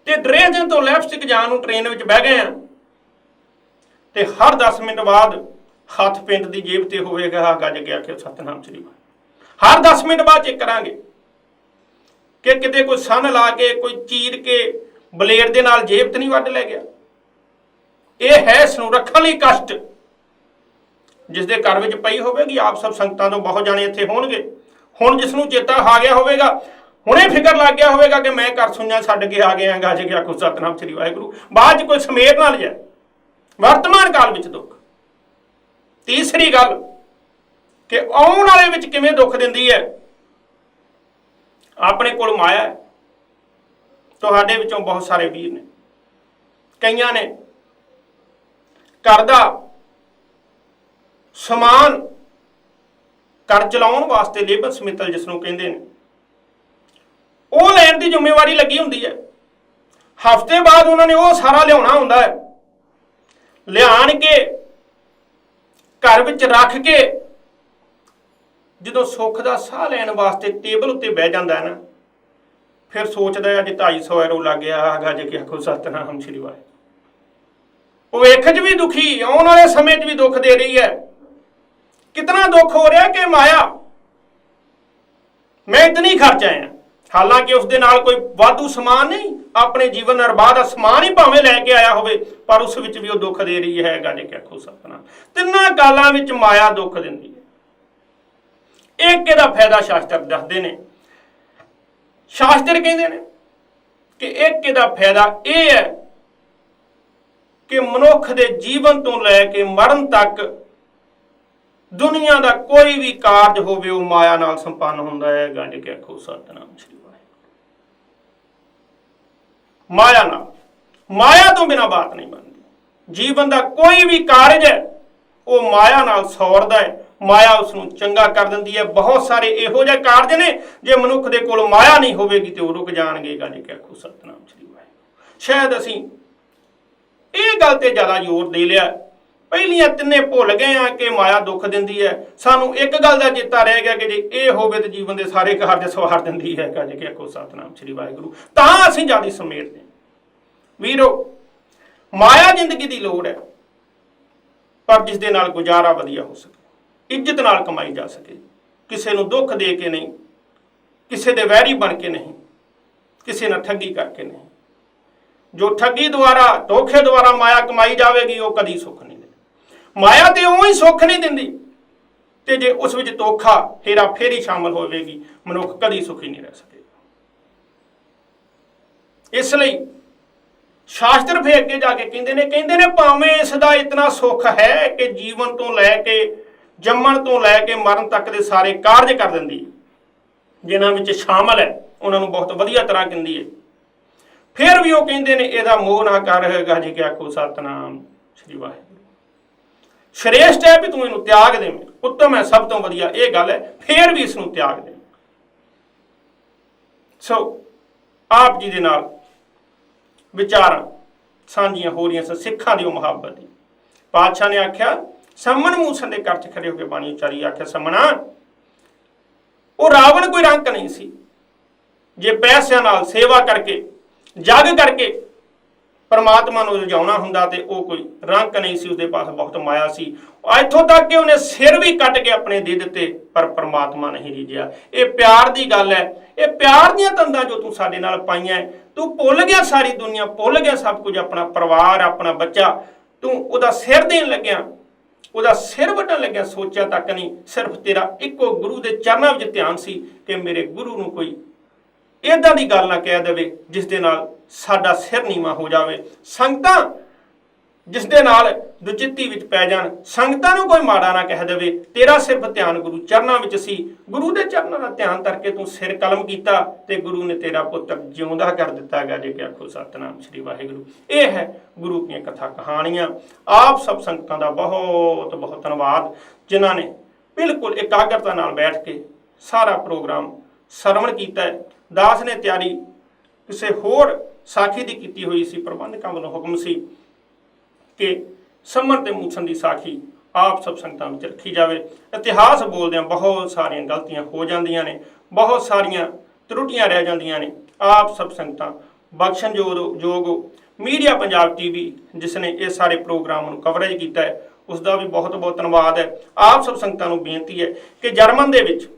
ਤੇ ਡਰੇਜਨ ਤੋਂ ਲੈਪਸਟਿਕ ਜਾਣ ਨੂੰ ਟ੍ਰੇਨ ਵਿੱਚ ਬਹਿ ਗਏ ਆ, ਤੇ ਹਰ 10 ਮਿੰਟ ਬਾਅਦ ਹੱਥ ਪਿੰਡ ਦੀ ਜੇਬ ਤੇ ਹੋਵੇਗਾ। ਗੱਜ ਕੇ ਆਖਿਓ ਸਤਿਨਾਮ ਸ੍ਰੀ ਵਾਹਿਗੁਰੂ। ਹਰ 10 ਮਿੰਟ ਬਾਅਦ ਚੈੱਕ ਕਰਾਂਗੇ ਕਿ ਕਿਤੇ ਕੋਈ ਸੰਨ ਲਾ ਕੇ, ਕੋਈ ਚੀਰ ਕੇ ਬਲੇਡ ਦੇ ਨਾਲ ਜੇਬ ਤੇ ਨਹੀਂ ਵੱਢ ਲੈ ਗਿਆ। ਇਹ ਹੈ ਇਸ ਨੂੰ ਰੱਖਣ ਲਈ ਕਸ਼ਟ। ਜਿਸ ਦੇ ਘਰ ਵਿੱਚ ਪਈ ਹੋਵੇਗੀ, ਆਪ ਸਭ ਸੰਗਤਾਂ ਤੋਂ ਬਹੁਤ ਜਾਣੇ ਇੱਥੇ ਹੋਣਗੇ। ਹੁਣ ਜਿਸ ਨੂੰ ਚੇਤਾ ਆ ਗਿਆ ਹੋਵੇਗਾ, ਹੁਣੇ ਫਿਕਰ ਲੱਗ ਗਿਆ ਹੋਵੇਗਾ ਕਿ ਮੈਂ ਘਰ ਸੁਣਿਆ ਛੱਡ ਕੇ ਆ ਗਿਆ। ਗੱਜ ਕੇ ਆਖੋ ਸਤਿਨਾਮ ਸ੍ਰੀ ਵਾਹਿਗੁਰੂ। ਬਾਅਦ 'ਚ ਕੋਈ ਸਮੇਤ ਨਾ ਲਿਆ। ਵਰਤਮਾਨ ਕਾਲ ਵਿੱਚ ਦੁੱਖ। ਤੀਸਰੀ ਗੱਲ ਕਿ ਆਉਣ ਵਾਲੇ ਵਿੱਚ ਕਿਵੇਂ ਦੁੱਖ ਦਿੰਦੀ ਹੈ। ਆਪਣੇ ਕੋਲ ਮਾਇਆ ਹੈ। ਤੁਹਾਡੇ ਵਿੱਚੋਂ ਬਹੁਤ ਸਾਰੇ ਵੀਰ ਨੇ, ਕਈਆਂ ਨੇ ਘਰ ਦਾ ਸਮਾਨ, ਘਰ ਚਲਾਉਣ ਵਾਸਤੇ ਲੇਬਰ ਸਮਿਤਲ ਜਿਸ ਨੂੰ ਕਹਿੰਦੇ ਨੇ, ਉਹ ਲੈਣ ਦੀ ਜ਼ਿੰਮੇਵਾਰੀ ਲੱਗੀ ਹੁੰਦੀ ਹੈ। ਹਫ਼ਤੇ ਬਾਅਦ ਉਹਨਾਂ ਨੇ ਉਹ ਸਾਰਾ ਲਿਆਉਣਾ ਹੁੰਦਾ ਹੈ। ਲਿਆਣ ਕੇ ਘਰ ਵਿੱਚ ਰੱਖ ਕੇ ਜਦੋਂ ਸੁੱਖ ਦਾ ਸਾਹ ਲੈਣ ਵਾਸਤੇ ਟੇਬਲ ਉੱਤੇ ਬਹਿ ਜਾਂਦਾ ਹੈ ਨਾ, ਫਿਰ ਸੋਚਦਾ ਅੱਜ 250 ਐਰੋ ਲੱਗ ਗਿਆ। ਗੱਜ ਕੇ ਆਖੋ ਸਤਿਨਾਮ ਸ੍ਰੀ ਵਾਹਿਗੁਰੂ। ਉਹ ਵੇਖ 'ਚ ਵੀ ਦੁਖੀ, ਆਉਣ ਵਾਲੇ ਸਮੇਂ 'ਚ ਵੀ ਦੁੱਖ ਦੇ ਰਹੀ ਹੈ। ਕਿਤਨਾ ਦੁੱਖ ਹੋ ਰਿਹਾ ਕਿ ਮਾਇਆ ਮੈਂ ਇਤਨੀ ਖਰਚ ਆਇਆ, ਹਾਲਾਂਕਿ ਉਸ ਦੇ ਨਾਲ ਕੋਈ ਵਾਧੂ ਸਮਾਨ ਨਹੀਂ, ਆਪਣੇ ਜੀਵਨ ਨਿਰਬਾਹ ਦਾ ਸਮਾਨ ਹੀ ਭਾਵੇਂ ਲੈ ਕੇ ਆਇਆ ਹੋਵੇ, ਪਰ ਉਸ ਵਿੱਚ ਵੀ ਉਹ ਦੁੱਖ ਦੇ ਰਹੀ ਹੈ। ਗੱਜ ਕੇ ਆਖੋ ਸਤਿਨਾਮ। 3 ਕਾਲਾਂ ਵਿੱਚ ਮਾਇਆ ਦੁੱਖ ਦਿੰਦੀ ਹੈ। ਇੱਕ ਇਹਦਾ ਫਾਇਦਾ ਸ਼ਾਸਤਰ ਦੱਸਦੇ ਨੇ। ਸ਼ਾਸਤਰ ਕਹਿੰਦੇ ਨੇ ਕਿ ਇੱਕ ਇਹਦਾ ਫਾਇਦਾ ਇਹ ਹੈ ਕਿ ਮਨੁੱਖ ਦੇ ਜੀਵਨ ਤੋਂ ਲੈ ਕੇ ਮਰਨ ਤੱਕ ਦੁਨੀਆ ਦਾ ਕੋਈ ਵੀ ਕਾਰਜ ਹੋਵੇ ਉਹ ਮਾਇਆ ਨਾਲ ਸੰਪੰਨ ਹੁੰਦਾ ਹੈ। ਗੰਜ ਕੇ ਆਖੋ ਸਤਿਨਾਮ ਸ੍ਰੀ ਵਾਹਿਗੁਰੂ। ਮਾਇਆ ਨਾਲ, ਮਾਇਆ ਤੋਂ ਬਿਨਾਂ ਬਾਤ ਨਹੀਂ ਬਣਦੀ। ਜੀਵਨ ਦਾ ਕੋਈ ਵੀ ਕਾਰਜ ਹੈ ਉਹ ਮਾਇਆ ਨਾਲ ਸੌਰਦਾ ਹੈ, ਮਾਇਆ ਉਸ ਨੂੰ ਚੰਗਾ ਕਰ ਦਿੰਦੀ ਹੈ। ਬਹੁਤ ਸਾਰੇ ਇਹੋ ਜਿਹੇ ਕਾਰਜ ਨੇ ਜੇ ਮਨੁੱਖ ਦੇ ਕੋਲ ਮਾਇਆ ਨਹੀਂ ਹੋਵੇਗੀ ਤੇ ਉਹ ਰੁਕ ਜਾਣਗੇ। ਗੰਜ ਕੇ ਆਖੋ ਸਤਿਨਾਮ ਸ੍ਰੀ ਵਾਹਿਗੁਰੂ। ਸ਼ਾਇਦ ਅਸੀਂ ਇਹ ਗੱਲ ਤੇ ਜ਼ਿਆਦਾ ਜ਼ੋਰ ਦੇ ਲਿਆ, ਪਹਿਲੀਆਂ ਤਿੰਨੇ ਭੁੱਲ ਗਏ ਆ ਕਿ ਮਾਇਆ ਦੁੱਖ ਦਿੰਦੀ ਹੈ। ਸਾਨੂੰ ਇੱਕ ਗੱਲ ਦਾ ਚੇਤਾ ਰਹਿ ਗਿਆ ਕਿ ਜੇ ਇਹ ਹੋਵੇ ਤਾਂ ਜੀਵਨ ਦੇ ਸਾਰੇ ਕਾਰਜ ਸਵਾਰ ਦਿੰਦੀ ਹੈ। ਗੰਜ ਕੇ ਆਖੋ ਸਤਿਨਾਮ ਸ੍ਰੀ ਵਾਹਿਗੁਰੂ। ਤਾਂ ਅਸੀਂ ਜ਼ਿਆਦਾ ਸਮੇਟਦੇ ਹਾਂ। ਵੀਰੋ, ਮਾਇਆ ਜ਼ਿੰਦਗੀ ਦੀ ਲੋੜ ਹੈ, ਪਰ ਜਿਸ ਦੇ ਨਾਲ ਗੁਜ਼ਾਰਾ ਵਧੀਆ ਹੋ ਸਕੇ, ਇੱਜ਼ਤ ਨਾਲ ਕਮਾਈ ਜਾ ਸਕੇ, ਕਿਸੇ ਨੂੰ ਦੁੱਖ ਦੇ ਕੇ ਨਹੀਂ, ਕਿਸੇ ਦੇ ਵੈਰੀ ਬਣ ਕੇ ਨਹੀਂ, ਕਿਸੇ ਨਾਲ ਠੱਗੀ ਕਰਕੇ ਨਹੀਂ। ਜੋ ਠੱਗੀ ਦੁਆਰਾ, ਧੋਖੇ ਦੁਆਰਾ ਮਾਇਆ ਕਮਾਈ ਜਾਵੇਗੀ ਉਹ ਕਦੀ ਸੁੱਖ ਨਹੀਂ ਦਿੰਦੀ। ਮਾਇਆ ਤੇ ਉਵੇਂ ਹੀ ਸੁੱਖ ਨਹੀਂ ਦਿੰਦੀ, ਤੇ ਜੇ ਉਸ ਵਿੱਚ ਧੋਖਾ, ਹੇਰਾ ਫੇਰੀ ਸ਼ਾਮਲ ਹੋਵੇਗੀ, ਮਨੁੱਖ ਕਦੀ ਸੁਖੀ ਨਹੀਂ ਰਹਿ ਸਕੇਗਾ। ਇਸ ਲਈ ਸ਼ਾਸਤਰ ਫੇਰ ਅੱਗੇ ਜਾ ਕੇ ਕਹਿੰਦੇ ਨੇ ਭਾਵੇਂ ਇਸ ਦਾ ਇਤਨਾ ਸੁੱਖ ਹੈ ਕਿ ਜੀਵਨ ਤੋਂ ਲੈ ਕੇ, ਜੰਮਣ ਤੋਂ ਲੈ ਕੇ ਮਰਨ ਤੱਕ ਦੇ ਸਾਰੇ ਕਾਰਜ ਕਰ ਦਿੰਦੀ, ਜਿਨ੍ਹਾਂ ਵਿੱਚ ਸ਼ਾਮਲ ਹੈ ਉਹਨਾਂ ਨੂੰ ਬਹੁਤ ਵਧੀਆ ਤਰ੍ਹਾਂ ਕਹਿੰਦੀ ਹੈ। ਫਿਰ ਵੀ ਉਹ ਕਹਿੰਦੇ ਨੇ ਇਹਦਾ ਮੋਹ ਨਾ ਕਰ। ਗੰਜ ਕੇ ਆਖੋ ਸਤਿਨਾਮ ਸ੍ਰੀ ਵਾਹਿਗੁਰੂ। ਸ਼੍ਰੇਸ਼ਟ ਹੈ ਵੀ ਤੂੰ ਇਹਨੂੰ ਤਿਆਗ ਦੇਵੇਂ, ਉੱਤਮ ਹੈ, ਸਭ ਤੋਂ ਵਧੀਆ ਇਹ ਗੱਲ ਹੈ, ਫਿਰ ਵੀ ਇਸ ਨੂੰ ਤਿਆਗ ਦੇ। ਸੋ ਆਪ ਜੀ ਦੇ ਨਾਲ ਵਿਚਾਰਾਂ ਸਾਂਝੀਆਂ ਹੋ ਰਹੀਆਂ ਸਨ ਸਿੱਖਾਂ ਦੀ ਉਹ ਮੁਹੱਬਤ ਦੀ। ਪਾਤਸ਼ਾਹ ਨੇ ਆਖਿਆ, ਸਮਣ ਮੂਸਣ ਦੇ ਘਰ 'ਚ ਖੜੇ ਹੋ ਕੇ ਬਾਣੀ ਉਚਾਰੀ, ਆਖਿਆ ਸਮਣਾ, ਉਹ ਰਾਵਣ ਕੋਈ ਰੰਕ ਨਹੀਂ ਸੀ। ਜੇ ਪੈਸਿਆਂ ਨਾਲ, ਸੇਵਾ ਕਰਕੇ, ਜਗ ਕਰਕੇ ਪਰਮਾਤਮਾ ਨੂੰ ਰਜਾਉਣਾ ਹੁੰਦਾ ਤੇ ਉਹ ਕੋਈ ਰੰਕ ਨਹੀਂ ਸੀ। ਉਸਦੇ ਪਾਸ ਬਹੁਤ ਮਾਇਆ ਸੀ। ਇੱਥੋਂ ਤੱਕ ਕਿ ਉਹਨੇ ਸਿਰ ਵੀ ਕੱਟ ਕੇ ਆਪਣੇ ਦੇ ਦਿੱਤੇ, ਪਰ ਪਰਮਾਤਮਾ ਨਹੀਂ ਰੀਝਿਆ। ਇਹ ਪਿਆਰ ਦੀ ਗੱਲ ਹੈ। ਇਹ ਪਿਆਰ ਦੀਆਂ ਤੰਦਾਂ ਜੋ ਤੂੰ ਸਾਡੇ ਨਾਲ ਪਾਈਆਂ, ਤੂੰ ਭੁੱਲ ਗਿਆ ਸਾਰੀ ਦੁਨੀਆ, ਭੁੱਲ ਗਿਆ ਸਭ ਕੁਝ, ਆਪਣਾ ਪਰਿਵਾਰ, ਆਪਣਾ ਬੱਚਾ, ਤੂੰ ਉਹਦਾ ਸਿਰ ਦੇਣ ਲੱਗਿਆ, ਉਹਦਾ ਸਿਰ ਵੱਢਣ ਲੱਗਿਆ, ਸੋਚਿਆ ਤੱਕ ਨਹੀਂ। ਸਿਰਫ ਤੇਰਾ ਇੱਕੋ ਗੁਰੂ ਦੇ ਚਰਨਾਂ ਵਿੱਚ ਧਿਆਨ ਸੀ ਕਿ ਮੇਰੇ ਗੁਰੂ ਨੂੰ ਕੋਈ ਇੱਦਾਂ ਦੀ ਗੱਲ ਨਾ ਕਹਿ ਦੇਵੇ ਜਿਸ ਦੇ ਨਾਲ ਸਾਡਾ ਸਿਰ ਨੀਵਾਂ ਹੋ ਜਾਵੇ। ਸੰਗਤਾਂ ਜਿਸ ਦੇ ਨਾਲ ਦੁਚਿੱਤੀ ਵਿੱਚ ਪੈ ਜਾਣ, ਸੰਗਤਾਂ ਨੂੰ ਕੋਈ ਮਾੜਾ ਨਾ ਕਹਿ ਦੇਵੇ। ਤੇਰਾ ਸਿਰਫ ਧਿਆਨ ਗੁਰੂ ਚਰਨਾਂ ਵਿੱਚ ਸੀ। ਗੁਰੂ ਦੇ ਚਰਨਾਂ ਦਾ ਧਿਆਨ ਕਰਕੇ ਤੂੰ ਸਿਰ ਕਲਮ ਕੀਤਾ ਤੇ ਗੁਰੂ ਨੇ ਤੇਰਾ ਪੁੱਤਰ ਜਿਉਂਦਾ ਕਰ ਦਿੱਤਾ। ਗਾ ਜੇ ਕਿ ਆਖੋ ਸਤਿਨਾਮ ਸ੍ਰੀ ਵਾਹਿਗੁਰੂ। ਇਹ ਹੈ ਗੁਰੂ ਦੀਆਂ ਕਥਾ ਕਹਾਣੀਆਂ। ਆਪ ਸਭ ਸੰਗਤਾਂ ਦਾ ਬਹੁਤ ਬਹੁਤ ਧੰਨਵਾਦ, ਜਿਨ੍ਹਾਂ ਨੇ ਬਿਲਕੁਲ ਇਕਾਗਰਤਾ ਨਾਲ ਬੈਠ ਕੇ ਸਾਰਾ ਪ੍ਰੋਗਰਾਮ ਸਰਵਣ ਕੀਤਾ ਹੈ। ਦਾਸ ਨੇ ਤਿਆਰੀ ਕਿਸੇ ਹੋਰ ਸਾਖੀ ਦੀ ਕੀਤੀ ਹੋਈ ਸੀ। ਪ੍ਰਬੰਧਕਾਂ ਵੱਲੋਂ ਹੁਕਮ ਸੀ ਕਿ ਸਮਣ ਤੇ ਮੂਸਣ ਦੀ ਸਾਖੀ ਆਪ ਸਭ ਸੰਗਤਾਂ ਵਿੱਚ ਰੱਖੀ ਜਾਵੇ। ਇਤਿਹਾਸ ਬੋਲਦਿਆਂ ਬਹੁਤ ਸਾਰੀਆਂ ਗਲਤੀਆਂ ਹੋ ਜਾਂਦੀਆਂ ਨੇ, ਬਹੁਤ ਸਾਰੀਆਂ ਤਰੁੱਟੀਆਂ ਰਹਿ ਜਾਂਦੀਆਂ ਨੇ। ਆਪ ਸਭ ਸੰਗਤਾਂ ਬਖਸ਼ਣਯੋਗ ਮੀਡੀਆ ਪੰਜਾਬ TV ਜਿਸ ਨੇ ਇਹ ਸਾਰੇ ਪ੍ਰੋਗਰਾਮ ਨੂੰ ਕਵਰੇਜ ਕੀਤਾ ਹੈ, ਉਸ ਦਾ ਵੀ ਬਹੁਤ ਬਹੁਤ ਧੰਨਵਾਦ ਹੈ। ਆਪ ਸਭ ਸੰਗਤਾਂ ਨੂੰ ਬੇਨਤੀ ਹੈ ਕਿ ਜਰਮਨ ਦੇ ਵਿੱਚ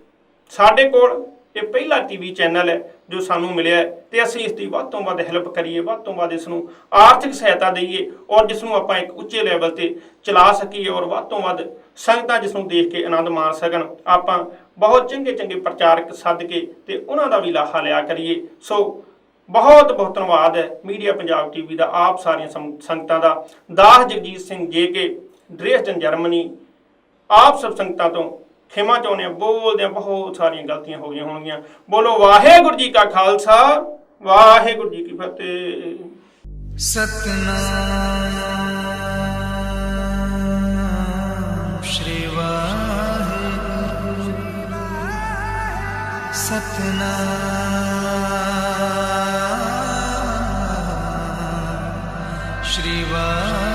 ਸਾਡੇ ਕੋਲ ਇਹ ਪਹਿਲਾ TV ਚੈਨਲ ਹੈ ਜੋ ਸਾਨੂੰ ਮਿਲਿਆ ਹੈ, ਤੇ ਅਸੀਂ ਇਸ ਦੀ ਵੱਧ ਤੋਂ ਵੱਧ ਹੈਲਪ ਕਰੀਏ, ਵੱਧ ਤੋਂ ਵੱਧ ਇਸ ਨੂੰ ਆਰਥਿਕ ਸਹਾਇਤਾ ਦਈਏ ਔਰ ਜਿਸ ਨੂੰ ਆਪਾਂ ਇੱਕ ਉੱਚੇ ਲੈਵਲ ਤੇ ਚਲਾ ਸਕੀਏ ਔਰ ਵੱਧ ਤੋਂ ਵੱਧ ਸੰਗਤਾਂ ਜਿਸ ਨੂੰ ਦੇਖ ਕੇ ਆਨੰਦ ਮਾਣ ਸਕਣ। ਆਪਾਂ ਬਹੁਤ ਚੰਗੇ ਚੰਗੇ ਪ੍ਰਚਾਰਕ ਸੱਦ ਕੇ ਤੇ ਉਹਨਾਂ ਦਾ ਵੀ ਲਾਹਾ ਲਿਆ ਕਰੀਏ। ਸੋ ਬਹੁਤ ਬਹੁਤ ਧੰਨਵਾਦ ਹੈ ਮੀਡੀਆ ਪੰਜਾਬ TV ਦਾ, ਆਪ ਸਾਰੀਆਂ ਸੰਗਤਾਂ ਦਾ। ਦਾਸ ਜਗਜੀਤ ਸਿੰਘ JK, ਡ੍ਰੇਸਡਨ ਜਰਮਨੀ। ਆਪ ਸਭ ਸੰਗਤਾਂ ਤੋਂ ਖਿਮਾ ਚਾਹੁੰਦੇ ਹਾਂ, ਬੋਲਦਿਆਂ ਬਹੁਤ ਸਾਰੀਆਂ ਗਲਤੀਆਂ ਹੋ ਗਈਆਂ ਹੋਣਗੀਆਂ। ਬੋਲੋ ਵਾਹਿਗੁਰੂ ਜੀ ਕਾ ਖਾਲਸਾ, ਵਾਹਿਗੁਰੂ ਜੀ ਕੀ ਫਤਿਹ। ਸਤਨਾਮ ਸ਼੍ਰੀ ਵਾਹਿਗੁਰੂ, ਸਤਨਾਮ ਸ਼੍ਰੀ ਵਾਹਿਗੁਰੂ।